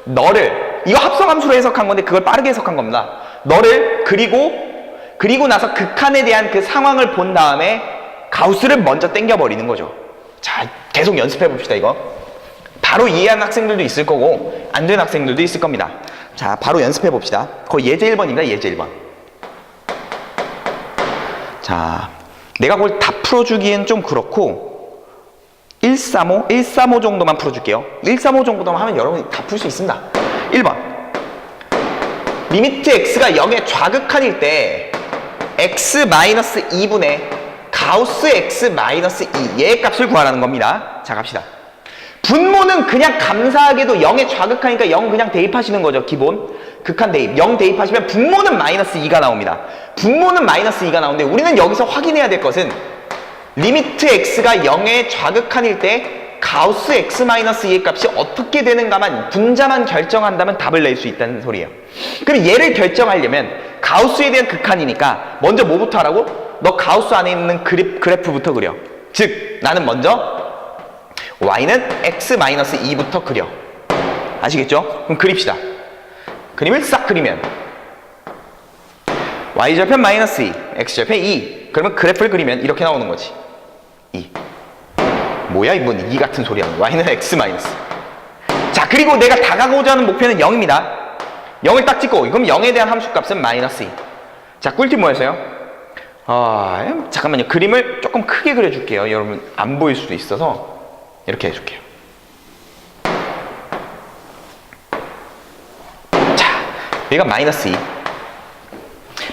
너를, 이거 합성함수로 해석한 건데 그걸 빠르게 해석한 겁니다. 너를 그리고 나서 극한에 대한 그 상황을 본 다음에 가우스를 먼저 땡겨버리는 거죠. 자, 계속 연습해 봅시다, 이거. 바로 이해한 학생들도 있을 거고, 안 된 학생들도 있을 겁니다. 자, 바로 연습해 봅시다. 거의 예제 1번입니다, 예제 1번. 자, 내가 그걸 다 풀어주기엔 좀 그렇고, 135, 135 정도만 풀어줄게요. 135 정도만 하면 여러분이 다 풀 수 있습니다. 1번. 리미트 x가 0의 좌극한일 때, x-2분의 가우스 x-2, 얘의 값을 구하라는 겁니다. 자, 갑시다. 분모는 그냥 감사하게도 0의 좌극하니까 0 그냥 대입하시는 거죠. 기본 극한 대입 0 대입하시면 분모는 마이너스 2가 나옵니다. 분모는 마이너스 2가 나오는데 우리는 여기서 확인해야 될 것은 리미트 x가 0의 좌극한일 때 가우스 x-2의 값이 어떻게 되는가만 분자만 결정한다면 답을 낼 수 있다는 소리예요. 그럼 얘를 결정하려면 가우스에 대한 극한이니까 먼저 뭐부터 하라고? 너 가우스 안에 있는 그래프부터 그려. 즉 나는 먼저 y는 x-2부터 그려. 아시겠죠? 그럼 그립시다. 그림을 싹 그리면 y절편 마이너스 2, x절편 2. 그러면 그래프를 그리면 이렇게 나오는 거지. 2. 뭐야 이건 2 같은 소리야. y는 x 마이너스. 자, 그리고 내가 다가가고자 하는 목표는 0입니다. 0을 딱 찍고 그럼 0에 대한 함수값은 마이너스 2. 자, 꿀팁 뭐였어요? 잠깐만요. 그림을 조금 크게 그려줄게요. 여러분 안 보일 수도 있어서 이렇게 해줄게요. 자, 여기가 마이너스 2.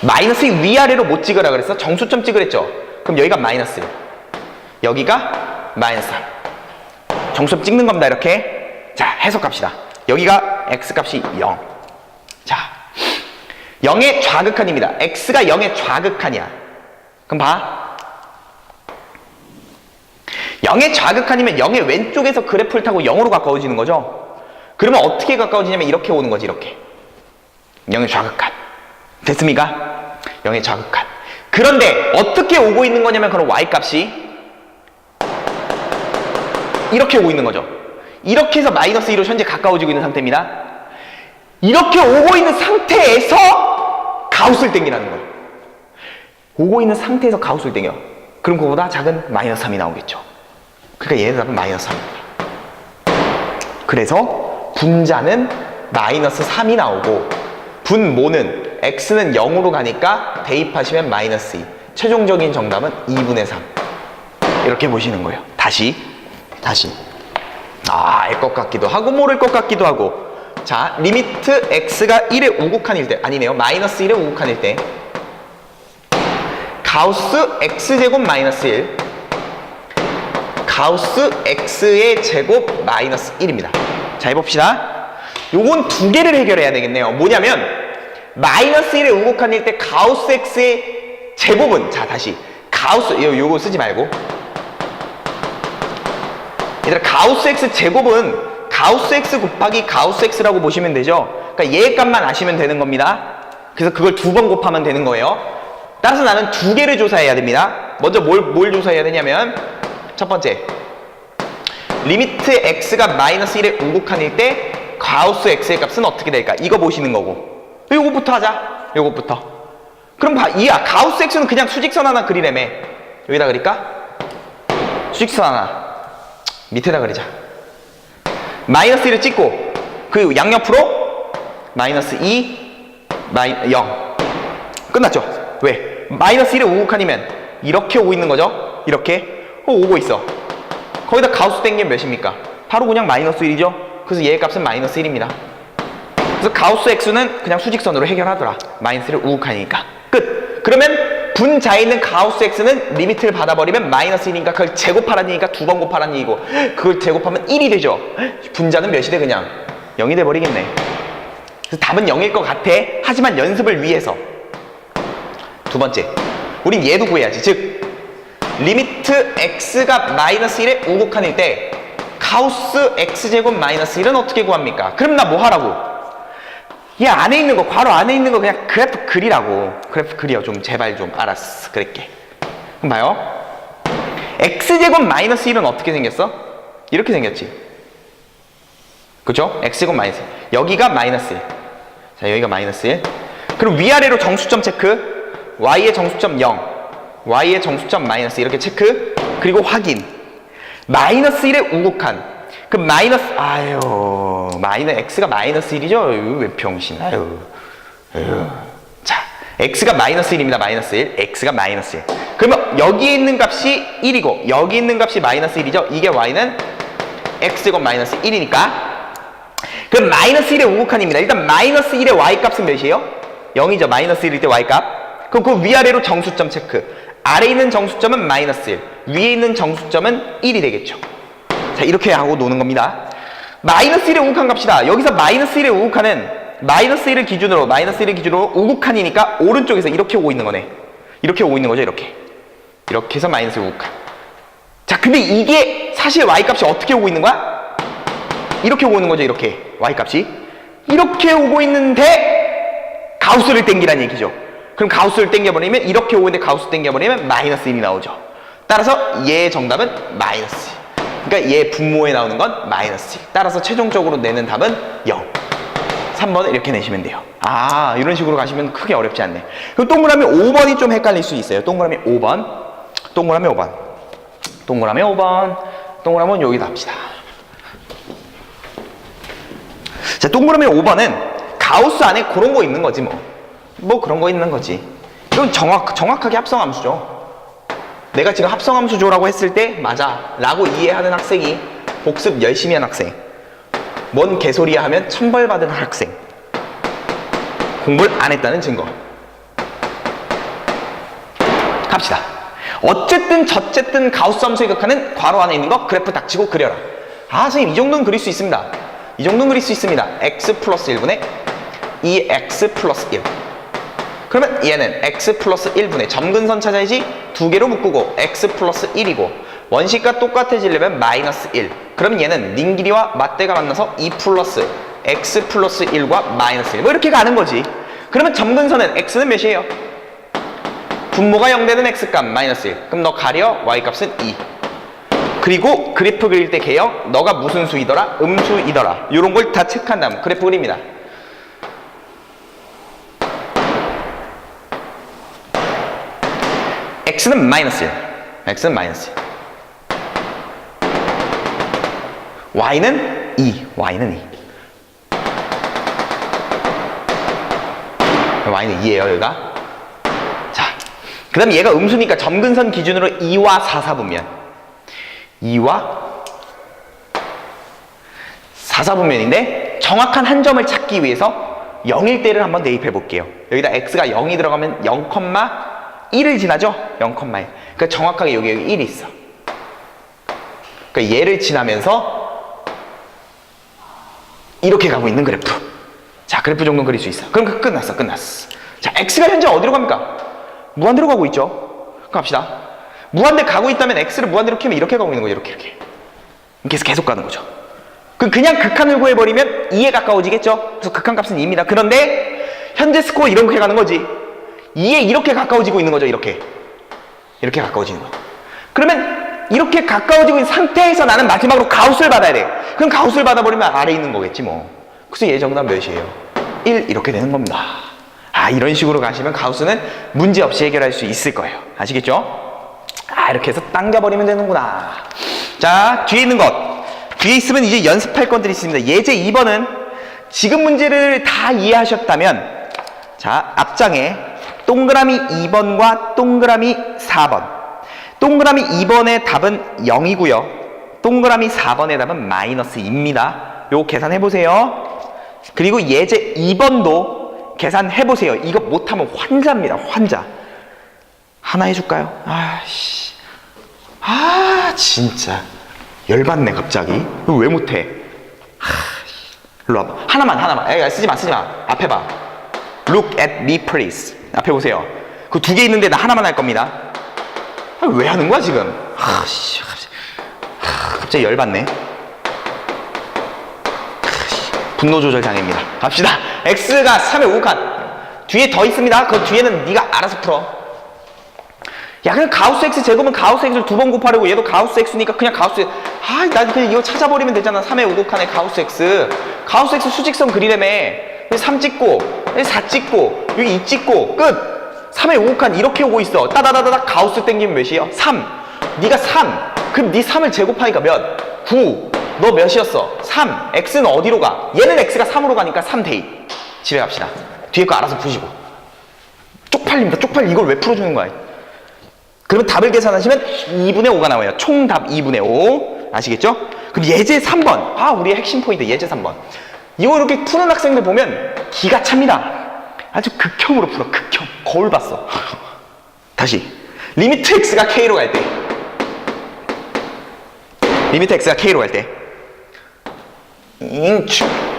마이너스 2 위아래로 못 찍으라 그랬어? 정수점 찍으랬죠? 그럼 여기가 마이너스 1. 여기가 마이너스 3. 정수점 찍는 겁니다. 이렇게. 자, 해석합시다. 여기가 x값이 0. 자, 0의 좌극한입니다. x가 0의 좌극한이야. 그럼 봐. 0의 좌극한이면 0의 왼쪽에서 그래프를 타고 0으로 가까워지는 거죠. 그러면 어떻게 가까워지냐면 이렇게 오는 거지. 이렇게 0의 좌극한. 됐습니까? 0의 좌극한. 그런데 어떻게 오고 있는 거냐면 그럼 y값이 이렇게 오고 있는 거죠. 이렇게 해서 마이너스 2로 현재 가까워지고 있는 상태입니다. 이렇게 오고 있는 상태에서 가우스를 땡기라는 거예요. 오고 있는 상태에서 가우스를 땡겨. 그럼 그거보다 작은 마이너스 3이 나오겠죠. 그러니까 얘의 답은 마이너스 3입니다. 그래서 분자는 마이너스 3이 나오고 분모는 x는 0으로 가니까 대입하시면 마이너스 2. 최종적인 정답은 2분의 3. 이렇게 보시는 거예요. 다시. 알 것 같기도 하고 모를 것 같기도 하고. 자, 리미트 x가 1의 우극한일 때, 아니네요. 마이너스 1의 우극한일 때 가우스 x제곱 마이너스 1, 가우스 x의 제곱 마이너스 1입니다. 자, 해봅시다. 요건 두 개를 해결해야 되겠네요. 뭐냐면 마이너스 1의 우극한일 때 가우스 x의 제곱은, 자 다시 가우스, 요거 쓰지 말고 얘들아, 가우스 x 제곱은 가우스 x 곱하기 가우스 x라고 보시면 되죠. 그러니까 얘 값만 아시면 되는 겁니다. 그래서 그걸 두 번 곱하면 되는 거예요. 따라서 나는 두 개를 조사해야 됩니다. 먼저 뭘 조사해야 되냐면 첫 번째, 리미트 x가 마이너스 1의 우극한일 때 가우스 x의 값은 어떻게 될까? 이거 보시는 거고. 요거부터 하자. 요거부터. 그럼 가우스 x는 그냥 수직선 하나 그리래며. 여기다 그릴까? 수직선 하나 밑에다 그리자. 마이너스 1을 찍고 그 양옆으로 마이너스 2, 0. 끝났죠? 왜? 마이너스 1의 우극한이면 이렇게 오고 있는 거죠? 이렇게 오고 있어. 거기다 가우스 땡기면 몇입니까? 바로 그냥 마이너스 1이죠? 그래서 얘의 값은 마이너스 1입니다. 그래서 가우스 x는 그냥 수직선으로 해결하더라. 마이너스 1의 우극한이니까. 끝! 그러면 분자에 있는 가우스 x는 리미트를 받아버리면 마이너스 1이니까 그걸 제곱하라는 얘기가 두 번 곱하라는 얘기고, 그걸 제곱하면 1이 되죠. 분자는 몇이 돼? 그냥 0이 돼버리겠네. 그래서 답은 0일 것 같아. 하지만 연습을 위해서 두 번째, 우린 얘도 구해야지. 즉 리미트 x가 마이너스 1의 우극한일 때 가우스 x제곱 마이너스 1은 어떻게 구합니까? 그럼 나 뭐 하라고? 이 안에 있는 거, 괄호 안에 있는 거 그냥 그래프 그리라고. 그래프 그려. 좀 제발 좀. 알았어. 그럴게. 그럼 봐요. x제곱 마이너스 1은 어떻게 생겼어? 이렇게 생겼지. 그쵸? x제곱 마이너스 1. 여기가 마이너스 1. 자, 여기가 마이너스 1. 그럼 위아래로 정수점 체크. y의 정수점 0, y의 정수점 마이너스 이렇게 체크. 그리고 확인. 마이너스 1의 우극한. 그 마이너스, x가 마이너스 1이죠? 왜 병신, 자, x가 마이너스 1입니다. 마이너스 1. x가 마이너스 1. 그러면 여기에 있는 값이 1이고, 여기 있는 값이 마이너스 1이죠? 이게 y는 x제곱 마이너스 1이니까. 그럼 마이너스 1의 우극한입니다. 일단 마이너스 1의 y값은 몇이에요? 0이죠. 마이너스 1일 때 y값. 그럼 그 위아래로 정수점 체크. 아래에 있는 정수점은 마이너스 1. 위에 있는 정수점은 1이 되겠죠. 자, 이렇게 하고 노는 겁니다. 마이너스 1의 우극한 값이다. 여기서 마이너스 1의 우극한은 마이너스 1을 기준으로 우극한이니까 오른쪽에서 이렇게 오고 있는 거네. 이렇게 오고 있는 거죠. 이렇게 해서 마이너스 우극한. 자, 근데 이게 사실 y값이 어떻게 오고 있는 거야? 이렇게 오고 있는 거죠. 이렇게 y값이 이렇게 오고 있는데 가우스를 땡기라는 얘기죠. 그럼 가우스를 땡겨버리면 이렇게 오고 있는데 가우스 땡겨버리면 마이너스 1이 나오죠. 따라서 얘의 정답은 마이너스 1. 그러니까 얘 분모에 나오는 건 마이너스 1. 따라서 최종적으로 내는 답은 0. 3번을 이렇게 내시면 돼요. 이런 식으로 가시면 크게 어렵지 않네. 그럼 동그라미 5번이 좀 헷갈릴 수 있어요. 동그라미 5번. 동그라미 5번 여기다 합시다. 자, 동그라미 5번은 가우스 안에 그런 거 있는 거지 뭐 그런 거 있는 거지. 이건 정확하게 합성함수죠. 내가 지금 합성함수조라고 했을 때 맞아 라고 이해하는 학생이 복습 열심히 한 학생, 뭔 개소리야 하면 천벌 받은 학생, 공부를 안 했다는 증거. 갑시다. 어쨌든 저쨌든 가우스 함수의 극한은 괄호 안에 있는 거 그래프 닥치고 그려라. 선생님 이 정도는 그릴 수 있습니다. x 플러스 1분의 2x 플러스 1. 그러면 얘는 x 플러스 1분의 점근선 찾아야지. 두 개로 묶고 x 플러스 1이고 원식과 똑같아지려면 마이너스 1. 그러면 얘는 닌 길이와 맞대가 만나서 2 플러스 x 플러스 1과 마이너스 1 뭐 이렇게 가는 거지. 그러면 점근선은 x는 몇이에요? 분모가 0 되는 x값 마이너스 1. 그럼 너 가려 y값은 2. 그리고 그래프 그릴 때 개요. 너가 무슨 수이더라? 음수이더라. 이런 걸 다 체크한 다음 그래프 그립니다. x는 마이너스 1. y는 2. y는 2예요, 여기가. 자, 그 다음 얘가 음수니까 점근선 기준으로 2와 4사분면. 2와 4사분면인데 정확한 한 점을 찾기 위해서 0일 때를 한번 대입해 볼게요. 여기다 x가 0이 들어가면 0,1을 지나죠? 0,1. 그러니까 정확하게 여기 1이 있어. 그러니까 얘를 지나면서 이렇게 가고 있는 그래프. 자, 그래프 정도는 그릴 수 있어. 그럼 끝났어. 자, x가 현재 어디로 갑니까? 무한대로 가고 있죠. 갑시다. 무한대 가고 있다면 x를 무한대로 키우면 이렇게 가고 있는 거죠. 이렇게. 계속 가는 거죠. 그냥 극한을 구해버리면 2에 가까워지겠죠. 그래서 극한 값은 2입니다. 그런데 현재 스코어 이렇게 가는 거지. 2에 이렇게 가까워지고 있는 거죠. 이렇게 가까워지는 거. 그러면 이렇게 가까워지고 있는 상태에서 나는 마지막으로 가우스를 받아야 돼. 그럼 가우스를 받아버리면 아래에 있는 거겠지 뭐. 그래서 얘 정답 몇이에요? 1 이렇게 되는 겁니다. 이런 식으로 가시면 가우스는 문제없이 해결할 수 있을 거예요. 아시겠죠? 이렇게 해서 당겨버리면 되는구나. 자, 뒤에 있는 것. 뒤에 있으면 이제 연습할 것들이 있습니다. 예제 2번은 지금 문제를 다 이해하셨다면, 자, 앞장에 동그라미 2번과 동그라미 4번. 동그라미 2번의 답은 0이고요. 동그라미 4번의 답은 마이너스 2입니다. 요거 계산해보세요. 그리고 예제 2번도 계산해보세요. 이거 못하면 환자입니다. 환자. 하나 해줄까요? 진짜 열받네 갑자기. 왜 못해? 일로 와봐. 하나만. 쓰지마. 앞에 봐. Look at me please. 앞에 보세요. 그 두 개 있는데 나 하나만 할 겁니다. 왜 하는 거야 지금? 갑자기 열받네. 분노 조절 장애입니다. 갑시다. x가 3의 우극한. 뒤에 더 있습니다. 그 뒤에는 네가 알아서 풀어. 야, 그냥 가우스 x 제곱은 가우스 x를 2번 곱하려고. 얘도 가우스 x니까 그냥 가우스. 난 그냥 이거 찾아버리면 되잖아. 3의 우극한의 가우스 x. 가우스 x 수직선 그리려며. 3 찍고, 4 찍고, 여기 2 찍고, 끝! 3의 우극한 이렇게 오고 있어. 따다다다닥 가우스 땡기면 몇이에요? 3. 네가 3. 그럼 네 3을 제곱하니까 몇? 9. 너 몇이었어? 3. x는 어디로 가? 얘는 x가 3으로 가니까 3 대입. 집에 갑시다. 뒤에 거 알아서 푸시고. 쪽팔립니다. 쪽팔. 이걸 왜 풀어주는 거야? 그러면 답을 계산하시면 2분의 5가 나와요. 총 답 2분의 5. 아시겠죠? 그럼 예제 3번. 아, 우리의 핵심 포인트 예제 3번. 이거 이렇게 푸는 학생들 보면 기가 찹니다. 아주 극혐으로 풀어. 극혐. 거울 봤어. 다시. 리미트 x가 k로 갈 때. 리미트 x가 k로 갈 때.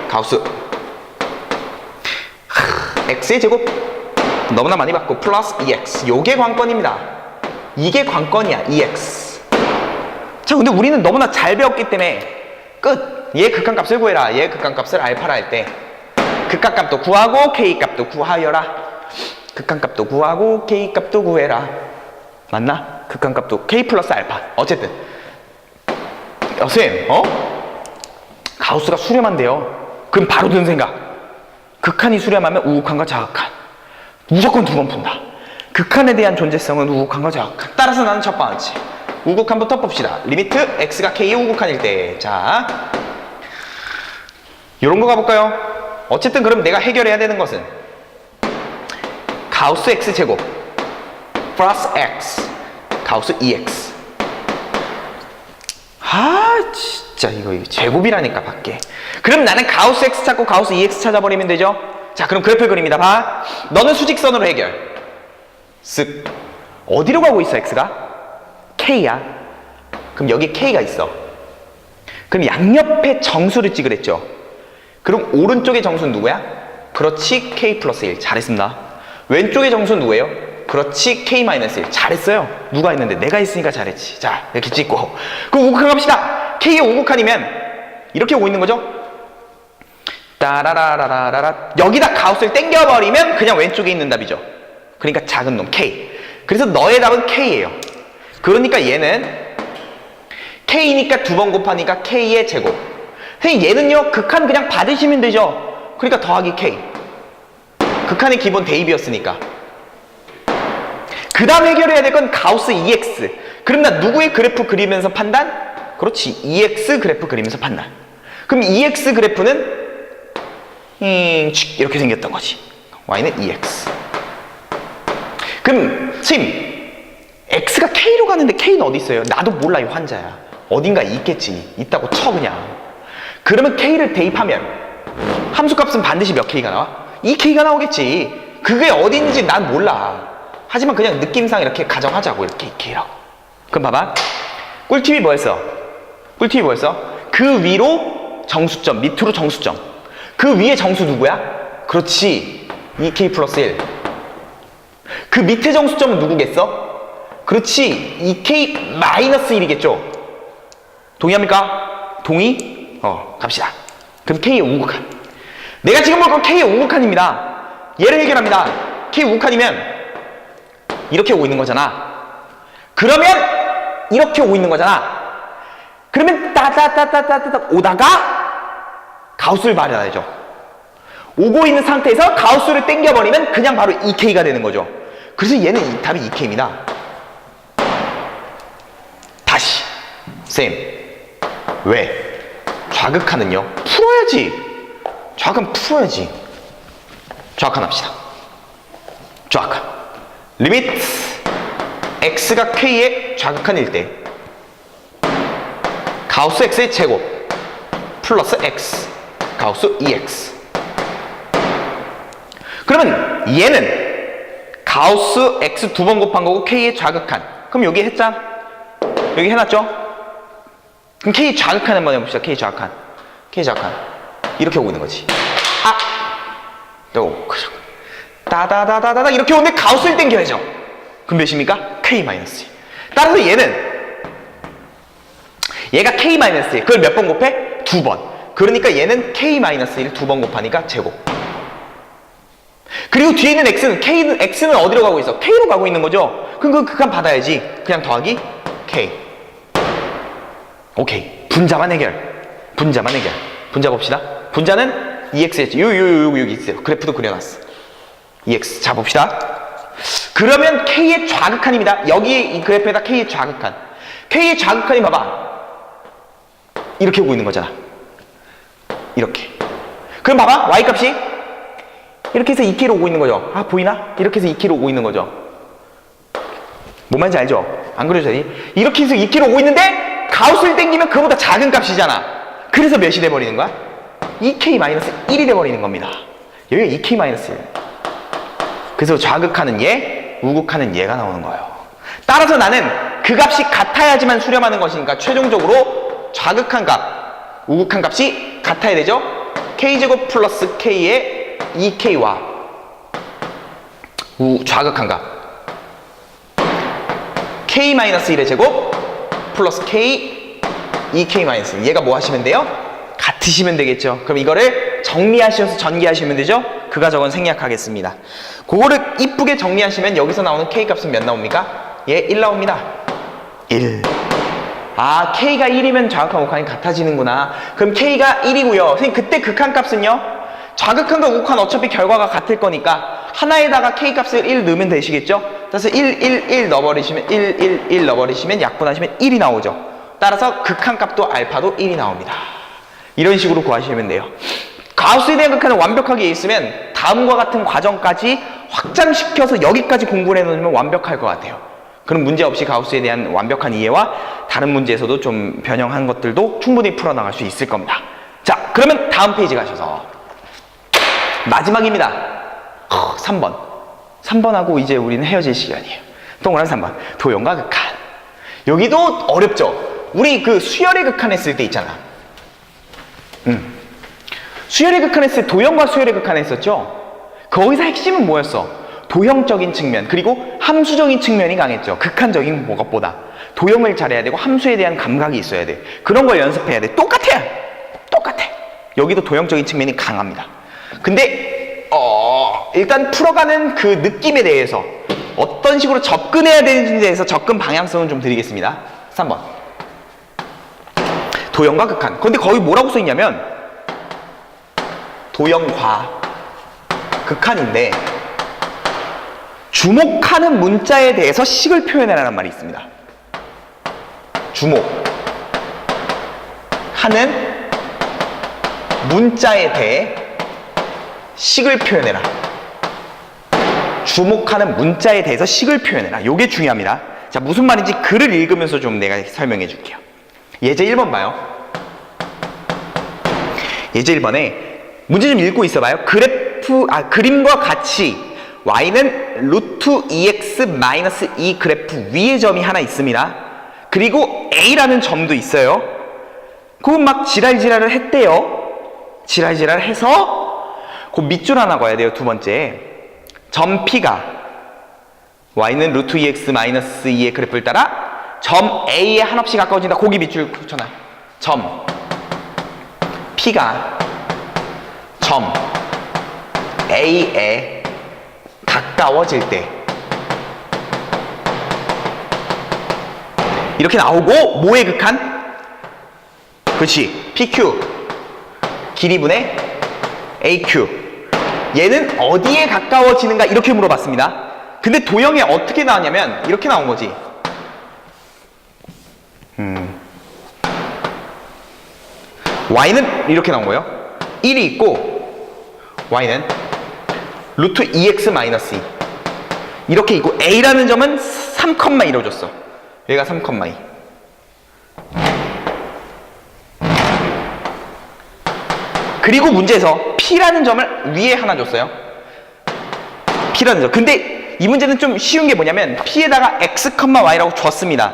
가우스. x의 제곱. 너무나 많이 받고 플러스 2x. 요게 관건입니다. 이게 관건이야. 2x. 자, 근데 우리는 너무나 잘 배웠기 때문에 끝. 얘 극한값을 구해라. 얘 극한값을 알파라 할 때 극한값도 구하고 k값도 구하여라. 극한값도 구하고 k값도 구해라. 맞나? 극한값도 k 플러스 알파. 어쨌든 선생님, 가우스가 수렴한대요. 그럼 바로 드는 생각. 극한이 수렴하면 우극한과 자극한. 무조건 2번 푼다. 극한에 대한 존재성은 우극한과 자극한. 따라서 나는 첫 번째 우극한부터 봅시다. 리미트 x가 k의 우극한일 때. 자, 요런 거 가볼까요? 어쨌든 그럼 내가 해결해야 되는 것은 가우스 x제곱 플러스 x 가우스 2x. 아, 진짜 이거 제곱이라니까 밖에. 그럼 나는 가우스 x 찾고 가우스 2x 찾아버리면 되죠? 자, 그럼 그래프 그립니다. 봐. 너는 수직선으로 해결. 쓱. 어디로 가고 있어 x가? k야. 그럼 여기 k가 있어. 그럼 양옆에 정수를 찍으랬죠. 그럼 오른쪽의 정수는 누구야? 그렇지, k 플러스 1. 잘했습니다. 왼쪽의 정수는 누구예요? 그렇지, k 마이너스 1. 잘했어요. 누가 했는데? 내가 했으니까 잘했지. 자, 이렇게 찍고. 그럼 우극한 갑시다. k의 우극한이면 이렇게 오고 있는 거죠? 따라라라라라. 여기다 가우스를 땡겨버리면 그냥 왼쪽에 있는 답이죠. 그러니까 작은 놈 k. 그래서 너의 답은 k예요. 그러니까 얘는 k니까 2번 곱하니까 k의 제곱. 선생님, 얘는요 극한 그냥 받으시면 되죠. 그러니까 더하기 k. 극한의 기본 대입이었으니까. 그 다음 해결해야 될 건 가우스 2x. 그럼 나 누구의 그래프 그리면서 판단? 그렇지, 2x 그래프 그리면서 판단. 그럼 2x 그래프는 이렇게 생겼던 거지. y는 2x. 그럼 선생님, x가 k로 가는데 k는 어디 있어요? 나도 몰라. 이 환자야. 어딘가 있겠지. 있다고 쳐 그냥. 그러면 k를 대입하면 함수값은 반드시 몇 k가 나와? 2k가 나오겠지. 그게 어디 있는지 난 몰라. 하지만 그냥 느낌상 이렇게 가정하자고. 이렇게 2k라고. 그럼 봐봐. 꿀팁이 뭐였어? 꿀팁이 뭐였어? 그 위로 정수점, 밑으로 정수점. 그 위에 정수 누구야? 그렇지, 2k 플러스 1. 그 밑에 정수점은 누구겠어? 그렇지, 2k 마이너스 1이겠죠. 동의합니까? 동의? 갑시다. 그럼 k의 우극한. 내가 지금 볼 건 k의 우극한입니다. 얘를 해결합니다. k 우극한이면 이렇게 오고 있는 거잖아. 그러면 이렇게 오고 있는 거잖아. 그러면 따다다다다다 오다가 가우스를 마련하죠. 오고 있는 상태에서 가우스를 땡겨버리면 그냥 바로 2k가 되는 거죠. 그래서 얘는 답이 2k입니다. 다시 쌤, 왜? 좌극한은요 풀어야지. 좌극한 풀어야지. 좌극한 합시다. 좌극한 리미트 x가 k의 좌극한일 때 가우스 x의 제곱 플러스 x 가우스 2x. 그러면 얘는 가우스 x 2번 곱한 거고 k의 좌극한. 그럼 여기 했잖아. 여기 해놨죠? 그럼 k의 좌극한 한번 해봅시다. k의 좌극한. k의 좌극한. 이렇게 오고 있는 거지. 아! 또 따다다다다다 이렇게 오는데 가우스를 땡겨야죠. 그럼 몇입니까? k 마이너스 1. 따라서 얘가 k 마이너스 1. 그걸 몇 번 곱해? 2번. 그러니까 얘는 k 마이너스 1 2번 곱하니까 제곱. 그리고 뒤에 있는 x는 어디로 가고 있어? k로 가고 있는 거죠? 그럼 그 극한 받아야지. 그냥 더하기 k. 오케이. 분자만 해결. 분자만 해결. 분자 봅시다. 분자는 2x였지. 여기 있어요. 그래프도 그려놨어. 2x. 자, 봅시다. 그러면 k의 좌극한입니다. 여기 이 그래프에다 k의 좌극한. K의 자극한이 봐봐. 이렇게 오고 있는 거잖아. 이렇게. 그럼 봐봐. Y값이 이렇게 해서 2K로 오고 있는 거죠. 아, 보이나? 이렇게 해서 2K로 오고 있는 거죠. 뭔 말인지 알죠? 안 그래도 되니? 이렇게 해서 2K로 오고 있는데 가우스를 땡기면 그보다 작은 값이잖아. 그래서 몇이 돼버리는 거야? 2K-1이 돼버리는 겁니다. 여기가 2K-1. 그래서 자극하는 얘, 우극하는 얘가 나오는 거예요. 따라서 나는 그 값이 같아야지만 수렴하는 것이니까 최종적으로 자극한 값, 우극한 값이 같아야 되죠? K제곱 플러스 K의 2K와 자극한 값 K-1의 제곱 플러스 K 2K-1 얘가 뭐 하시면 돼요? 같으시면 되겠죠. 그럼 이거를 정리하셔서 전개하시면 되죠. 그 과정은 생략하겠습니다. 그거를 이쁘게 정리하시면 여기서 나오는 K값은 몇 나옵니까? 예, 1 나옵니다. 1. 아, K가 1이면 자극한 우극한이 같아지는구나. 그럼 K가 1이고요. 선생님 그때 극한값은요? 자극한과 우극한 어차피 결과가 같을 거니까 하나에다가 K값을 1 넣으면 되시겠죠? 그래서 1 넣어버리시면 1 넣어버리시면 약분하시면 1이 나오죠. 따라서 극한값도 알파도 1이 나옵니다. 이런 식으로 구하시면 돼요. 가우스에 대한 극한은 완벽하게 있으면 다음과 같은 과정까지 확장시켜서 여기까지 공부를 해놓으면 완벽할 것 같아요. 그럼 문제없이 가우스에 대한 완벽한 이해와 다른 문제에서도 좀 변형한 것들도 충분히 풀어나갈 수 있을 겁니다. 자, 그러면 다음 페이지 가셔서 마지막입니다. 3번. 3번하고 이제 우리는 헤어질 시간이에요. 동그란 3번. 도형과 극한. 여기도 어렵죠? 우리 그 수열의 극한 했을 때 있잖아. 수열의 극한 했을 때 도형과 수열의 극한 했었죠? 거기서 핵심은 뭐였어? 도형적인 측면, 그리고 함수적인 측면이 강했죠. 극한적인 것보다. 도형을 잘해야 되고 함수에 대한 감각이 있어야 돼. 그런 걸 연습해야 돼. 똑같아! 여기도 도형적인 측면이 강합니다. 근데 일단 풀어가는 그 느낌에 대해서 어떤 식으로 접근해야 되는지에 대해서 접근 방향성을 좀 드리겠습니다. 3번. 도형과 극한. 근데 거기 뭐라고 써있냐면 도형과 극한인데 주목하는 문자에 대해서 식을 표현해라는 말이 있습니다. 주목하는 문자에 대해 식을 표현해라. 주목하는 문자에 대해서 식을 표현해라. 요게 중요합니다. 자, 무슨 말인지 글을 읽으면서 좀 내가 설명해 줄게요. 예제 1번 봐요. 예제 1번에 문제 좀 읽고 있어봐요. 그림과 같이 y는 루트 2x 마이너스 2 그래프 위에 점이 하나 있습니다. 그리고 a라는 점도 있어요. 그건 막 지랄지랄을 했대요. 지랄지랄 해서 그 밑줄 하나 그어야 돼요. 두 번째 점 P가 y는 루트 2x 마이너스 2의 그래프를 따라 점 A에 한없이 가까워진다. 거기 밑줄 붙여놔. 점 P가 점 A에 가까워질 때 이렇게 나오고 뭐의 극한? 그렇지. PQ 길이분의 AQ 얘는 어디에 가까워지는가 이렇게 물어봤습니다. 근데 도형에 어떻게 나왔냐면 이렇게 나온 거지. y는 이렇게 나온 거예요. 1이 있고 y는 루트 2x 마이너스 2 이렇게 있고 a라는 점은 3,2로 줬어. 여기가 3,2. 그리고 문제에서 P라는 점을 위에 하나 줬어요. P라는 점. 근데 이 문제는 좀 쉬운 게 뭐냐면 P에다가 x, y라고 줬습니다.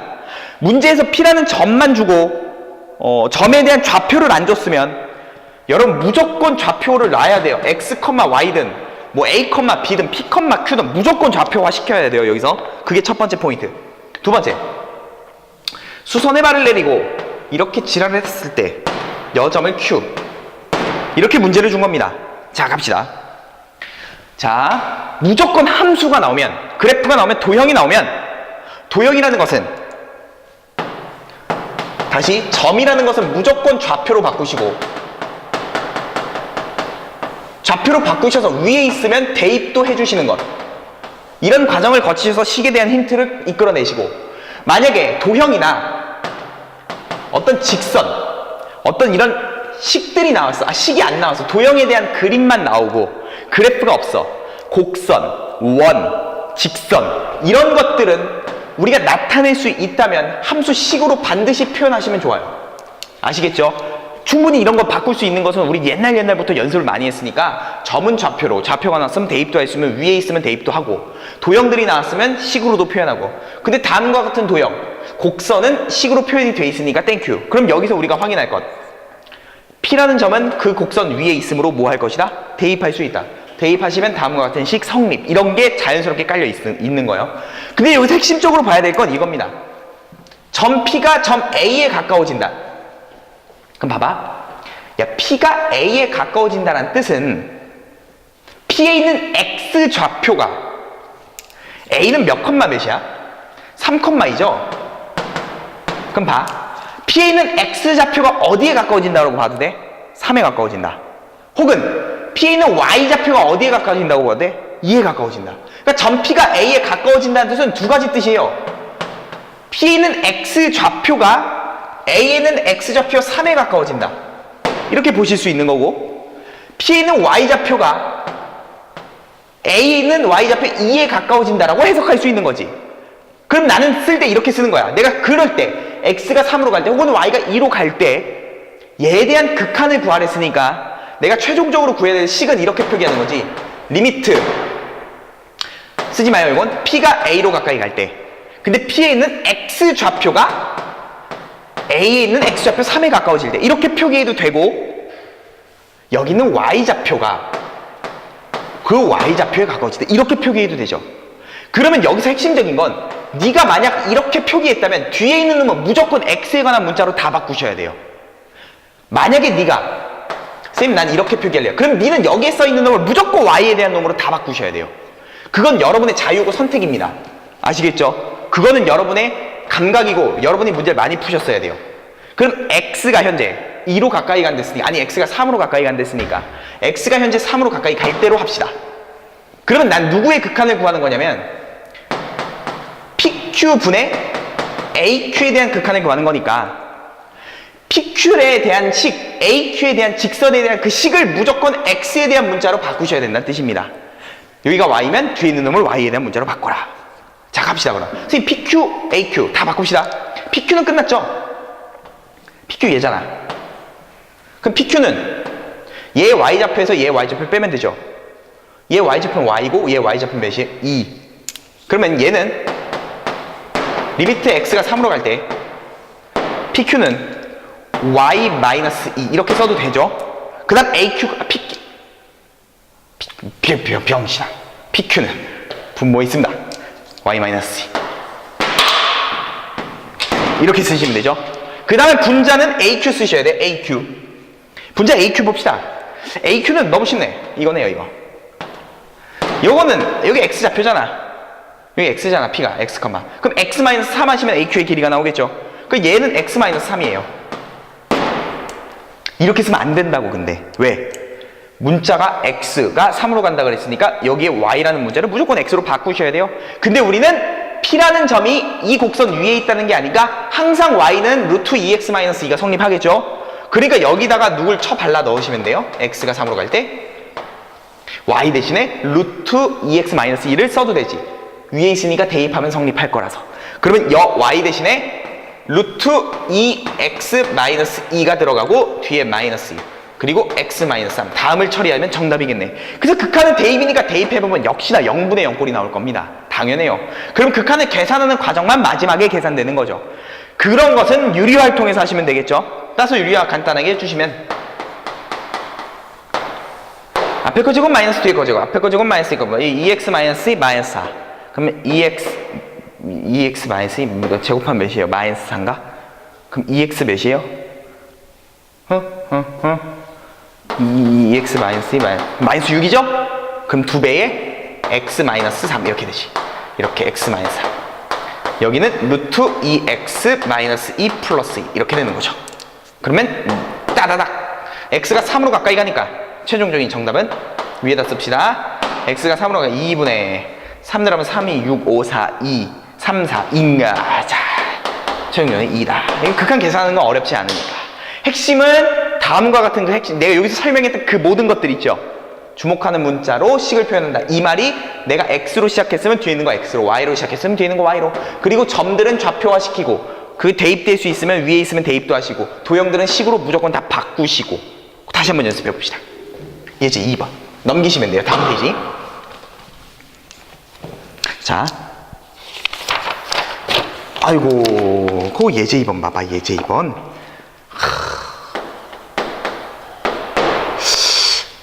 문제에서 P라는 점만 주고 점에 대한 좌표를 안 줬으면 여러분 무조건 좌표를 놔야 돼요. x, y든 뭐 a, b든 p, q든 무조건 좌표화 시켜야 돼요. 여기서 그게 첫 번째 포인트. 두 번째 수선의 발을 내리고 이렇게 지랄을 했을 때 여점을 q 이렇게 문제를 준 겁니다. 자, 갑시다. 자, 무조건 함수가 나오면 그래프가 나오면 도형이 나오면 도형이라는 것은 다시 점이라는 것은 무조건 좌표로 바꾸시고 좌표로 바꾸셔서 위에 있으면 대입도 해주시는 것. 이런 과정을 거치셔서 식에 대한 힌트를 이끌어내시고 만약에 도형이나 어떤 직선, 어떤 이런 식들이 나왔어. 아, 식이 안 나왔어. 도형에 대한 그림만 나오고 그래프가 없어. 곡선, 원, 직선 이런 것들은 우리가 나타낼 수 있다면 함수 식으로 반드시 표현하시면 좋아요. 아시겠죠? 충분히 이런 거 바꿀 수 있는 것은 우리 옛날부터 연습을 많이 했으니까 점은 좌표로, 좌표가 나왔으면 대입도 했으면 위에 있으면 대입도 하고 도형들이 나왔으면 식으로도 표현하고 근데 다음과 같은 도형, 곡선은 식으로 표현이 돼 있으니까 땡큐. 그럼 여기서 우리가 확인할 것 P라는 점은 그 곡선 위에 있으므로 뭐 할 것이다? 대입할 수 있다. 대입하시면 다음과 같은 식 성립 이런 게 자연스럽게 깔려 있는 거예요. 근데 여기서 핵심적으로 봐야 될 건 이겁니다. 점 P가 점 A에 가까워진다. 그럼 봐봐. 야, P가 A에 가까워진다는 뜻은 P에 있는 X 좌표가 A는 몇 컴마 몇이야? 3컴마이죠? 그럼 봐. P에 있는 X 좌표가 어디에 가까워진다고 봐도 돼? 3에 가까워진다. 혹은 P에 있는 Y 좌표가 어디에 가까워진다고 봐도 돼? 2에 가까워진다. 그러니까 점 P가 A에 가까워진다는 뜻은 두 가지 뜻이에요. P에 있는 X 좌표가 A에는 X좌표 3에 가까워진다. 이렇게 보실 수 있는 거고 P에 있는 Y좌표가 A에는 Y좌표 2에 가까워진다라고 해석할 수 있는 거지. 그럼 나는 쓸 때 이렇게 쓰는 거야. 내가 그럴 때 X가 3으로 갈 때 혹은 Y가 2로 갈 때 얘에 대한 극한을 구하랬으니까 내가 최종적으로 구해야 될 식은 이렇게 표기하는 거지. 리미트 쓰지 마요. 이건 P가 A로 가까이 갈 때 근데 P에 있는 X좌표가 A에 있는 X좌표 3에 가까워질 때 이렇게 표기해도 되고 여기는 Y좌표가 그 Y좌표에 가까워질 때 이렇게 표기해도 되죠. 그러면 여기서 핵심적인 건 네가 만약 이렇게 표기했다면 뒤에 있는 놈은 무조건 X에 관한 문자로 다 바꾸셔야 돼요. 만약에 네가 쌤 난 이렇게 표기할래요. 그럼 니는 여기에 써있는 놈을 무조건 Y에 대한 놈으로 다 바꾸셔야 돼요. 그건 여러분의 자유고 선택입니다. 아시겠죠? 그거는 여러분의 감각이고 여러분이 문제를 많이 푸셨어야 돼요. 그럼 X가 현재 2로 가까이 간댔으니까 아니 X가 3으로 가까이 간댔으니까 X가 현재 3으로 가까이 갈 대로 합시다. 그러면 난 누구의 극한을 구하는 거냐면 PQ분의 AQ에 대한 극한을 구하는 거니까 PQ에 대한 식, AQ에 대한 직선에 대한 그 식을 무조건 X에 대한 문자로 바꾸셔야 된다는 뜻입니다. 여기가 Y면 뒤에 있는 놈을 Y에 대한 문자로 바꿔라. 자 갑시다 그럼. 선생님 PQ, AQ 다 바꿉시다. PQ는 끝났죠? PQ 얘잖아. 그럼 PQ는 얘 Y좌표에서 얘 Y좌표 빼면 되죠. 얘 Y좌표는 Y고 얘 Y좌표는 몇이에요? 2. 그러면 얘는 리미트 X가 3으로 갈 때 PQ는 Y-2 이렇게 써도 되죠. 그 다음 AQ가 병신아. PQ는 분모에 있습니다. Y-2 이렇게 쓰시면 되죠. 그 다음에 분자는 AQ 쓰셔야 돼. AQ 분자 AQ 봅시다. AQ는 너무 쉽네. 이거네요. 이거 요거는 여기 X좌표잖아. 여기 X잖아. P가 X, 그럼 X-3 하시면 AQ의 길이가 나오겠죠. 그 얘는 X-3이에요. 이렇게 쓰면 안 된다고. 근데 왜? 문자가 X가 3으로 간다 그랬으니까 여기에 Y라는 문자를 무조건 X로 바꾸셔야 돼요. 근데 우리는 P라는 점이 이 곡선 위에 있다는 게 아니까 항상 Y는 루트 2X-2가 성립하겠죠. 그러니까 여기다가 누굴 쳐 발라 넣으시면 돼요. X가 3으로 갈 때 Y 대신에 루트 2X-2를 써도 되지. 위에 있으니까 대입하면 성립할 거라서. 그러면 Y 대신에 루트 2X-2가 들어가고 뒤에 마이너스 2 그리고 X-3 다음을 처리하면 정답이겠네. 그래서 극한은 대입이니까 대입해보면 역시나 0분의 0꼴이 나올 겁니다. 당연해요. 그럼 극한을 계산하는 과정만 마지막에 계산되는 거죠. 그런 것은 유리화를 통해서 하시면 되겠죠. 따서 유리화 간단하게 해주시면 앞에 거 제곱 마이너스 뒤에 거 제곱 앞에 거 제곱 마이너스 이거 뭐 2x 마이너스 4 그러면 2x 마이너스 2 제곱하면 몇이에요? 마이너스 4인가? 그럼 2x 몇이에요? 2x 마이너스 2 마이너스 6이죠? 그럼 2배의 x 마이너스 3 이렇게 되지. 이렇게 x 마이너스 3 여기는 루트 2x 마이너스 2 플러스 2 이렇게 되는 거죠. 그러면 따다닥 x가 3으로 가까이 가니까 최종적인 정답은 위에다 씁시다. x가 3으로 가 2분의 3 들어가면 3, 2, 6, 5, 4, 2, 3, 4 인가. 자 최종적은 2다. 극한 계산하는 건 어렵지 않으니까. 핵심은 다음과 같은 그 핵심, 내가 여기서 설명했던 그 모든 것들 있죠. 주목하는 문자로 식을 표현한다. 이 말이 내가 x로 시작했으면 뒤에 있는 거 x로, y로 시작했으면 뒤에 있는 거 y로. 그리고 점들은 좌표화시키고 그 대입될 수 있으면 위에 있으면 대입도 하시고 도형들은 식으로 무조건 다 바꾸시고. 다시 한번 연습해 봅시다. 예제 2번 넘기시면 돼요. 다음 페이지. 자, 아이고 그거 예제 2번 봐봐. 예제 2번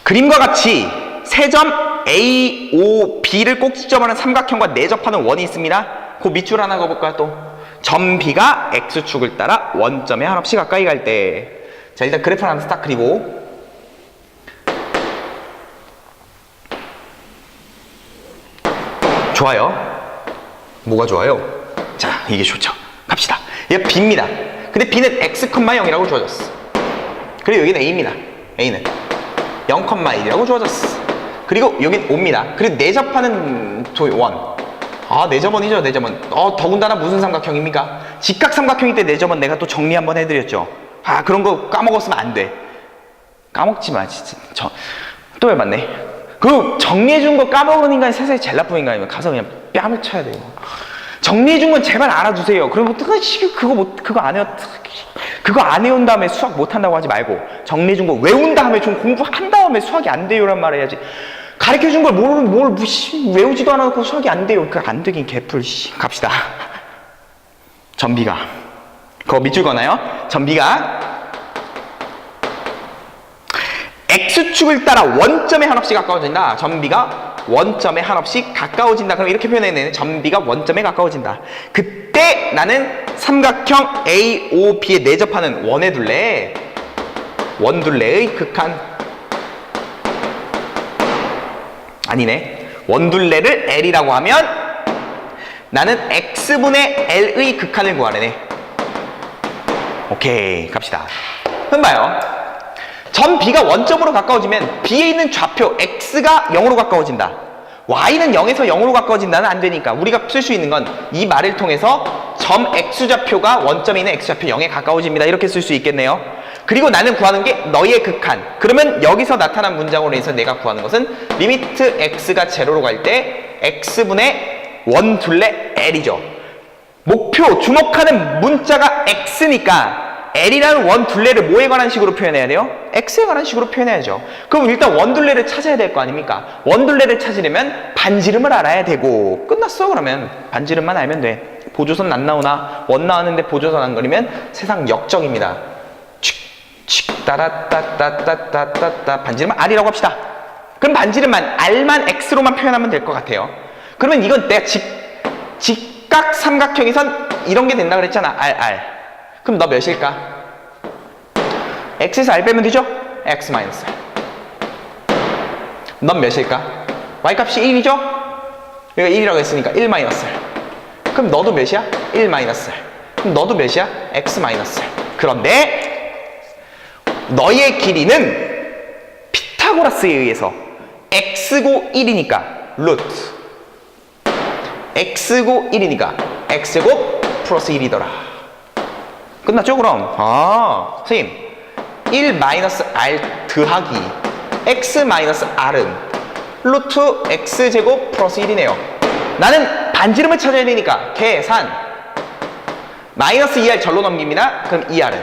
그림과 같이 세 점 A, O, B를 꼭지점하는 삼각형과 내접하는 원이 있습니다. 그 밑줄 하나 그어볼까요? 또 점 B가 X축을 따라 원점에 한없이 가까이 갈 때. 자, 일단 그래프를 하나 딱 그리고 좋아요. 뭐가 좋아요? 자, 이게 좋죠. 갑시다. 얘가 B입니다. 근데 B는 X, 0이라고 주어졌어. 그리고 여기는 A입니다. A는 0,1이라고 주어졌어. 그리고 여긴 5입니다. 그리고 내접하는 원. 아, 내접원이죠, 내접원. 더군다나 무슨 삼각형입니까? 직각 삼각형일 때 내접원 내가 또 정리 한번 해드렸죠. 아, 그런 거 까먹었으면 안 돼. 까먹지 마, 진짜. 또 해봤네. 그 정리해준 거 까먹은 인간이 세상에 제일 나쁜 인간이면 가서 그냥 뺨을 쳐야 돼요. 정리해준 건 제발 알아두세요. 그럼 그거 안 외운 다음에 수학 못한다고 하지 말고 정리해준 거 외운 다음에 좀 공부한 다음에 수학이 안 돼요란 말 해야지. 가르쳐준 걸 외우지도 않아놓고 수학이 안 돼요. 그 안 되긴 개풀. 갑시다. 전비가 그거 밑줄 거나요? 전비가 X축을 따라 원점에 한없이 가까워진다. 전비가 원점에 한없이 가까워진다. 그럼 이렇게 표현해내는 전비가 원점에 가까워진다. 그때 나는 삼각형 A, O, B에 내접하는 원둘레의 극한 아니네. 원둘레를 L이라고 하면 나는 X분의 L의 극한을 구하래네. 오케이, 갑시다. 그럼 봐요. 점 B가 원점으로 가까워지면 B에 있는 좌표 X가 0으로 가까워진다. Y는 0에서 0으로 가까워진다는 안 되니까 우리가 쓸 수 있는 건 이 말을 통해서 점 X좌표가 원점에 있는 X좌표 0에 가까워집니다. 이렇게 쓸 수 있겠네요. 그리고 나는 구하는 게 너의 극한. 그러면 여기서 나타난 문장으로 해서 내가 구하는 것은 리미트 X가 제로로 갈 때 X분의 원둘레 L이죠. 목표, 주목하는 문자가 X니까 L이라는 원둘레를 뭐에 관한 식으로 표현해야 돼요? X에 관한 식으로 표현해야죠. 그럼 일단 원둘레를 찾아야 될 거 아닙니까? 원둘레를 찾으려면 반지름을 알아야 되고 끝났어. 그러면 반지름만 알면 돼. 보조선 안 나오나? 원 나왔는데 보조선 안 그리면 세상 역적입니다. 칙칙 따라따따따따따 반지름은 R이라고 합시다. 그럼 반지름만 R만 X로만 표현하면 될 것 같아요. 그러면 이건 내가 직각 삼각형에선 이런 게 된다 그랬잖아. R. 그럼 너 몇일까? X에서 R 빼면 되죠? X 마이너스 R. 넌 몇일까? Y값이 1이죠? 여기가 1이라고 했으니까 1 마이너스 R. 그럼 너도 몇이야? 1 마이너스 R. 그럼 너도 몇이야? X 마이너스 R. 그런데 너의 길이는 피타고라스에 의해서 X고 1이니까 루트 X고 1이니까 X곱 플러스 1이더라. 끝났죠 그럼? 아, 선생님 1 마이너스 R 더하기 X 마이너스 R은 루트 X제곱 플러스 1이네요. 나는 반지름을 찾아야 되니까 계산 마이너스 2R 절로 넘깁니다. 그럼 2R은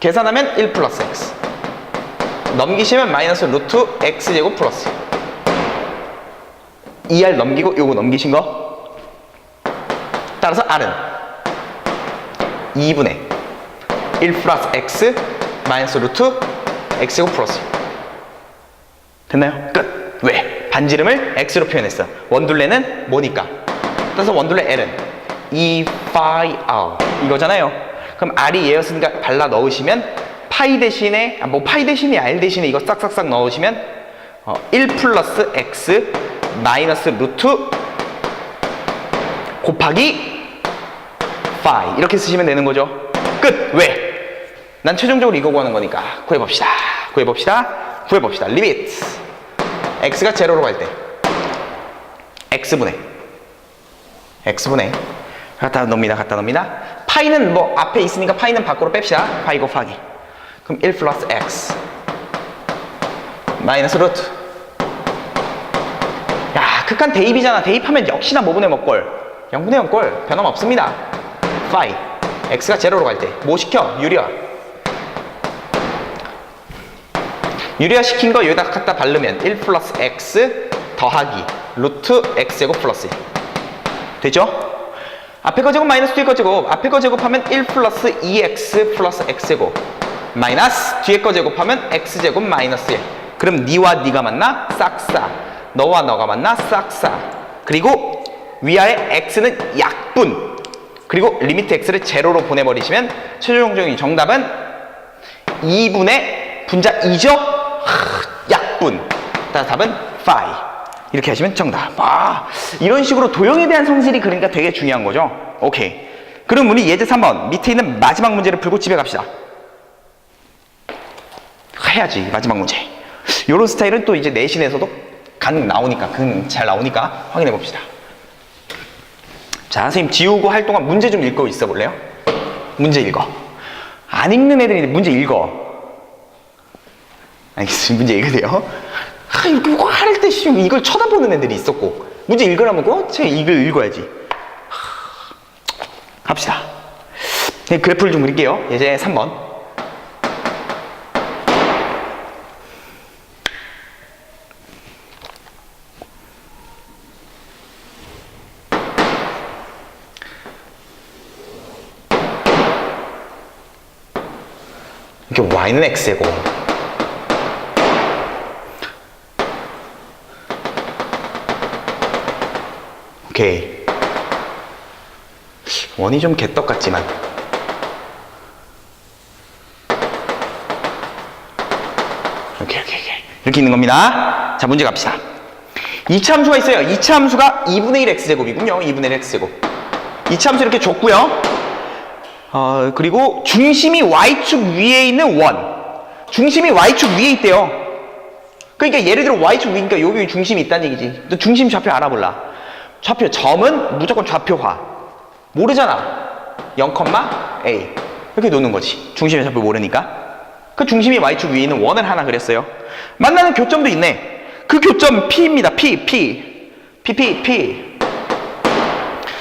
계산하면 1 플러스 X 넘기시면 마이너스 루트 X제곱 플러스 2R 넘기고 요거 넘기신 거 따라서 R은 2분의 1 플러스 X 마이너스 루트 X제곱 플러스 됐나요? 끝! 왜? 반지름을 X로 표현했어. 원둘레는 뭐니까? 따라서 원둘레 L은 2 파이 R 이거잖아요. 그럼 R이 얘였으니까 발라 넣으시면 파이 대신에 파이 대신에 R 대신에 이거 싹싹싹 넣으시면 1 플러스 X 마이너스 루트 곱하기 파이 이렇게 쓰시면 되는 거죠. 끝! 왜? 난 최종적으로 이거 구하는 거니까 구해봅시다. 리미트 X가 제로로 갈 때 X분의 갖다 넣습니다. 파이는 뭐 앞에 있으니까 파이는 밖으로 뺍시다. 파이 곱하기. 그럼 1 플러스 x 마이너스 루트. 야, 극한 대입이잖아. 대입하면 역시나 뭐분의 뭐꼴? 0분의 0꼴. 변함없습니다. 파이. x가 제로로 갈 때 뭐 시켜? 유리화. 유리화 시킨 거 여기다 갖다 바르면 1 플러스 x 더하기 루트 x제곱 플러스 1. 되죠? 앞에 거 제곱 마이너스 뒤에 거 제곱. 앞에 거 제곱하면 1 플러스 2x 플러스 x제곱 마이너스 뒤에 거 제곱하면 x제곱 마이너스 1. 그럼 니와 니가 만나? 싹싸. 너와 너가 만나? 싹싸. 그리고 위아래 x는 약분. 그리고 리미트 x를 제로로 보내버리시면 최종적인 정답은 2분의 분자 2죠? 약분. 따라서 답은 5. 이렇게 하시면 정답. 아, 이런 식으로 도형에 대한 성질이 그러니까 되게 중요한 거죠. 오케이. 그럼 우리 예제 3번 밑에 있는 마지막 문제를 풀고 집에 갑시다. 해야지 마지막 문제. 요런 스타일은 또 이제 내신에서도 간 나오니까 잘 나오니까 확인해 봅시다. 자, 선생님 지우고 할 동안 문제 좀 읽고 있어 볼래요? 문제 읽어. 안 읽는 애들이 문제 읽어. 알겠습니다. 문제 읽으세요. 아, 이렇게 할 때 이걸 쳐다보는 애들이 있었고 문제 읽으라면 책 이걸 읽어야지. 갑시다. 네, 그래프를 좀 그릴게요. 예제 3번. 이렇게 y는 x고 오케이. 원이 좀 개떡 같지만 오케이. 이렇게 있는 겁니다. 자, 문제 갑시다. 2차 함수가 있어요. 2차 함수가 2분의 1 x제곱이군요. 2분의 1 x제곱. 2차 함수 이렇게 줬고요. 그리고 중심이 y축 위에 있는 원. 중심이 y축 위에 있대요. 그러니까 예를 들어 y축 위니까 여기 중심이 있다는 얘기지. 너 중심 좌표 알아볼라. 좌표 점은 무조건 좌표화. 모르잖아. 0,a 이렇게 놓는 거지. 중심의 좌표 모르니까. 그 중심이 y축 위에 있는 원을 하나 그렸어요. 만나는 교점도 있네. 그 교점 P입니다. P.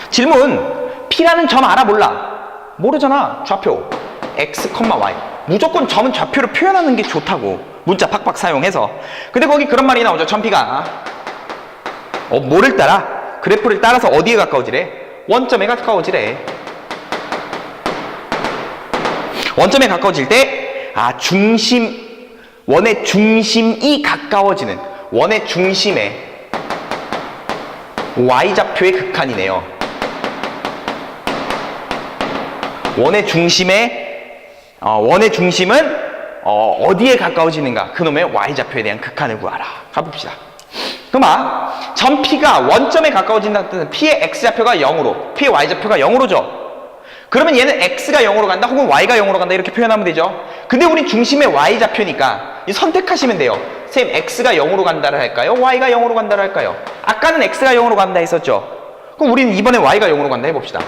질문. P라는 점 알아볼라. 모르잖아. 좌표 x, y. 무조건 점은 좌표로 표현하는 게 좋다고. 문자 팍팍 사용해서. 근데 거기 그런 말이 나오죠. 점 P가 뭐를 따라? 그래프를 따라서 어디에 가까워지래? 원점에 가까워지래. 원점에 가까워질 때 원의 중심이 가까워지는 원의 중심에 y좌표의 극한이네요. 원의 중심은 어디에 가까워지는가? 그놈의 y좌표에 대한 극한을 구하라. 가봅시다. 그럼 점 P가 원점에 가까워진다는 뜻은 P의 x좌표가 0으로, P의 y좌표가 0으로죠. 그러면 얘는 x가 0으로 간다 혹은 y가 0으로 간다 이렇게 표현하면 되죠. 근데 우린 중심의 y좌표니까 선택하시면 돼요. 쌤, x가 0으로 간다를 할까요? y가 0으로 간다를 할까요? 아까는 x가 0으로 간다 했었죠. 그럼 우리는 이번에 y가 0으로 간다 해봅시다.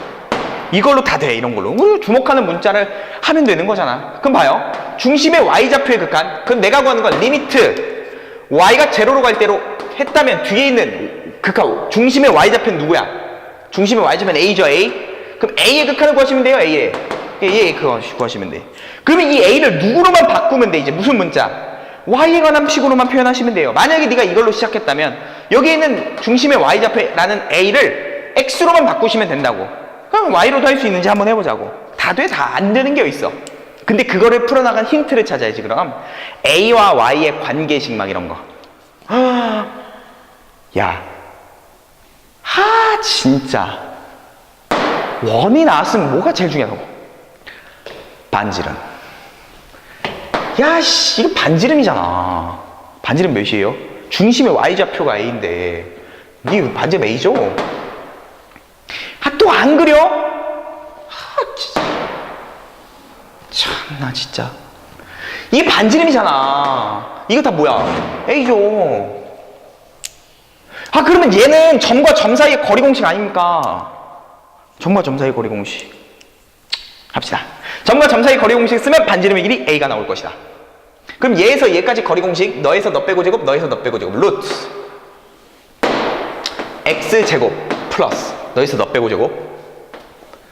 이걸로 다 돼. 이런 걸로 주목하는 문자를 하면 되는 거잖아. 그럼 봐요. 중심의 y좌표의 극한. 그럼 내가 구하는 건 리미트 y가 제로로 갈 때로 했다면 뒤에 있는 극한 중심의 y좌표는 누구야? 중심의 y좌표는 a죠. a. 그럼 a의 극한을 구하시면 돼요. a의 그거 구하시면 돼. 그러면 이 a를 누구로만 바꾸면 돼? 이제 무슨 문자? y에 관한 식으로만 표현하시면 돼요. 만약에 네가 이걸로 시작했다면 여기에 있는 중심의 y좌표라는 a를 x로만 바꾸시면 된다고. 그럼 y로도 할 수 있는지 한번 해보자고. 다 돼? 다 안 되는 게 있어. 근데 그거를 풀어나간 힌트를 찾아야지. 그럼 a와 y의 관계식 막 이런 거. 야, 진짜 원이 나왔으면 뭐가 제일 중요하다고? 반지름. 야, 이거 반지름이잖아. 반지름 몇이에요? 중심의 y좌표가 a인데 이게 반지름 a죠? 또 안 그려? 진짜. 참나 진짜. 이게 반지름이잖아. 이거 다 뭐야? a죠. 그러면 얘는 점과 점 사이의 거리 공식 아닙니까? 점과 점 사이의 거리 공식. 합시다. 점과 점 사이 거리 공식 쓰면 반지름의 길이 a가 나올 것이다. 그럼 얘에서 얘까지 거리 공식, 너에서 너 빼고 제곱, 너에서 너 빼고 제곱, 루트 x 제곱 플러스 너에서 너 빼고 제곱,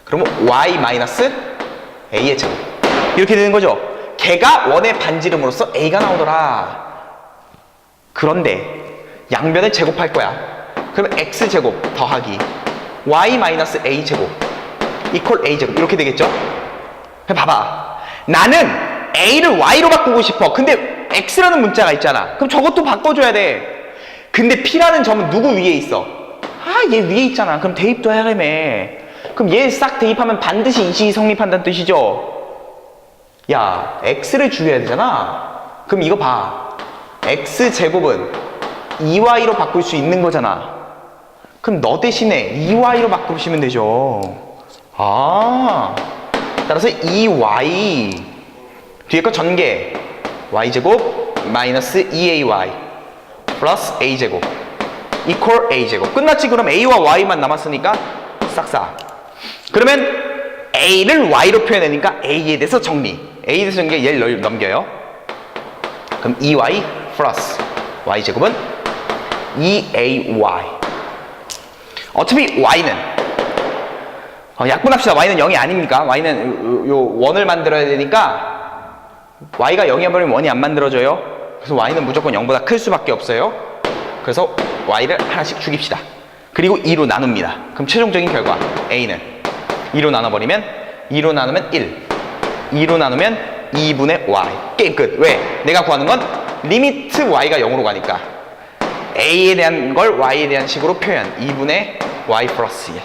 그러면 y 마이너스 a의 제곱, 이렇게 되는 거죠. 걔가 원의 반지름으로서 a가 나오더라. 그런데 양변을 제곱할 거야. 그러면 x 제곱 더하기 y 마이너스 a 제곱 이퀄 a 제곱, 이렇게 되겠죠. 봐봐, 나는 a를 y로 바꾸고 싶어. 근데 x라는 문자가 있잖아. 그럼 저것도 바꿔줘야 돼. 근데 p라는 점은 누구 위에 있어? 얘 위에 있잖아. 그럼 대입도 해야겠네. 그럼 얘 싹 대입하면 반드시 이 식이 성립한다는 뜻이죠. 야, x를 줄여야 되잖아. 그럼 이거 봐, x제곱은 2y로 바꿀 수 있는 거잖아. 그럼 너 대신에 2y로 바꾸시면 되죠. 따라서 2y 뒤에 거 전개 y제곱 마이너스 2ay 플러스 a제곱 이퀄 a제곱. 끝났지? 그럼 a와 y만 남았으니까 싹싹. 그러면 a를 y로 표현하니까 a에 대해서 정리. a에 대해서 정리, 얘를 넘겨요. 그럼 2y 플러스 y제곱은 2ay. 어차피 y는 약분합시다. y는 0이 아닙니까? y는 요 원을 만들어야 되니까 y가 0이야 버리면 원이 안 만들어져요. 그래서 y는 무조건 0보다 클 수밖에 없어요. 그래서 y를 하나씩 죽입시다. 그리고 2로 나눕니다. 그럼 최종적인 결과 a는 2로 나눠버리면 2로 나누면 1, 2로 나누면 2분의 y. 게임 끝. 왜? 내가 구하는 건 리미트 y가 0으로 가니까 a에 대한 걸 y에 대한 식으로 표현. 2분의 y 플러스 1.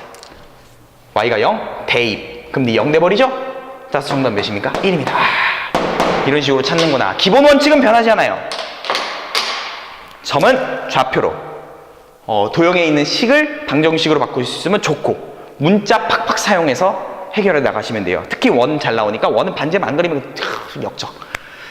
y가 0, 대입. 그럼 0 돼버리죠? 따라서 정답 몇입니까? 1입니다. 이런 식으로 찾는구나. 기본 원칙은 변하지 않아요. 점은 좌표로, 도형에 있는 식을 방정식으로 바꿀 수 있으면 좋고, 문자 팍팍 사용해서 해결해 나가시면 돼요. 특히 원 잘 나오니까, 원은 반지름 안 그리면 역적.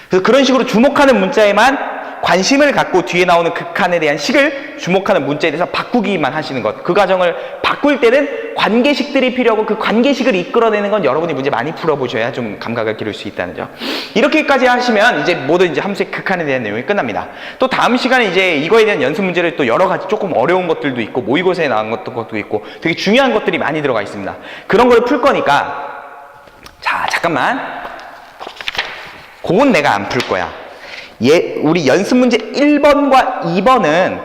그래서 그런 식으로 주목하는 문자에만 관심을 갖고 뒤에 나오는 극한에 대한 식을 주목하는 문자에 대해서 바꾸기만 하시는 것. 그 과정을 바꿀 때는 관계식들이 필요하고, 그 관계식을 이끌어내는 건 여러분이 문제 많이 풀어보셔야 좀 감각을 기를 수 있다는 점. 이렇게까지 하시면 이제 모든 이제 함수의 극한에 대한 내용이 끝납니다. 또 다음 시간에 이제 이거에 대한 연습 문제를 또 여러 가지 조금 어려운 것들도 있고, 모의고사에 나온 것도 있고, 되게 중요한 것들이 많이 들어가 있습니다. 그런 걸 풀 거니까, 자, 잠깐만. 그건 내가 안 풀 거야. 우리 연습 문제 1번과 2번은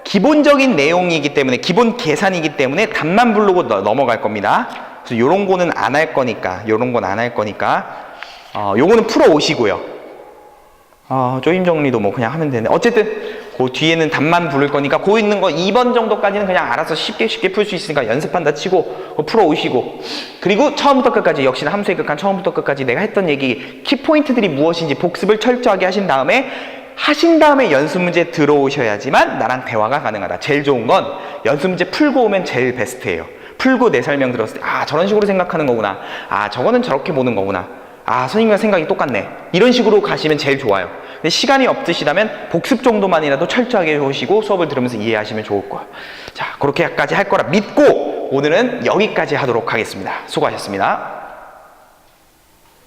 기본적인 내용이기 때문에, 기본 계산이기 때문에 답만 부르고 넘어갈 겁니다. 그래서 요런 거는 안 할 거니까, 요거는 풀어 오시고요. 조임 정리도 뭐 그냥 하면 되는데, 어쨌든 그 뒤에는 답만 부를 거니까, 그 있는 거 2번 정도까지는 그냥 알아서 쉽게 풀 수 있으니까 연습한다 치고 풀어 오시고, 그리고 처음부터 끝까지, 역시나 함수의 극한 처음부터 끝까지 내가 했던 얘기, 키포인트들이 무엇인지 복습을 철저하게 하신 다음에 연습 문제 들어오셔야지만 나랑 대화가 가능하다. 제일 좋은 건 연습 문제 풀고 오면 제일 베스트예요. 풀고 내 설명 들었을 때, 저런 식으로 생각하는 거구나. 저거는 저렇게 보는 거구나. 선생님과 생각이 똑같네. 이런 식으로 가시면 제일 좋아요. 근데 시간이 없으시다면 복습 정도만이라도 철저하게 해오시고 수업을 들으면서 이해하시면 좋을 거예요. 자, 그렇게까지 할 거라 믿고 오늘은 여기까지 하도록 하겠습니다. 수고하셨습니다.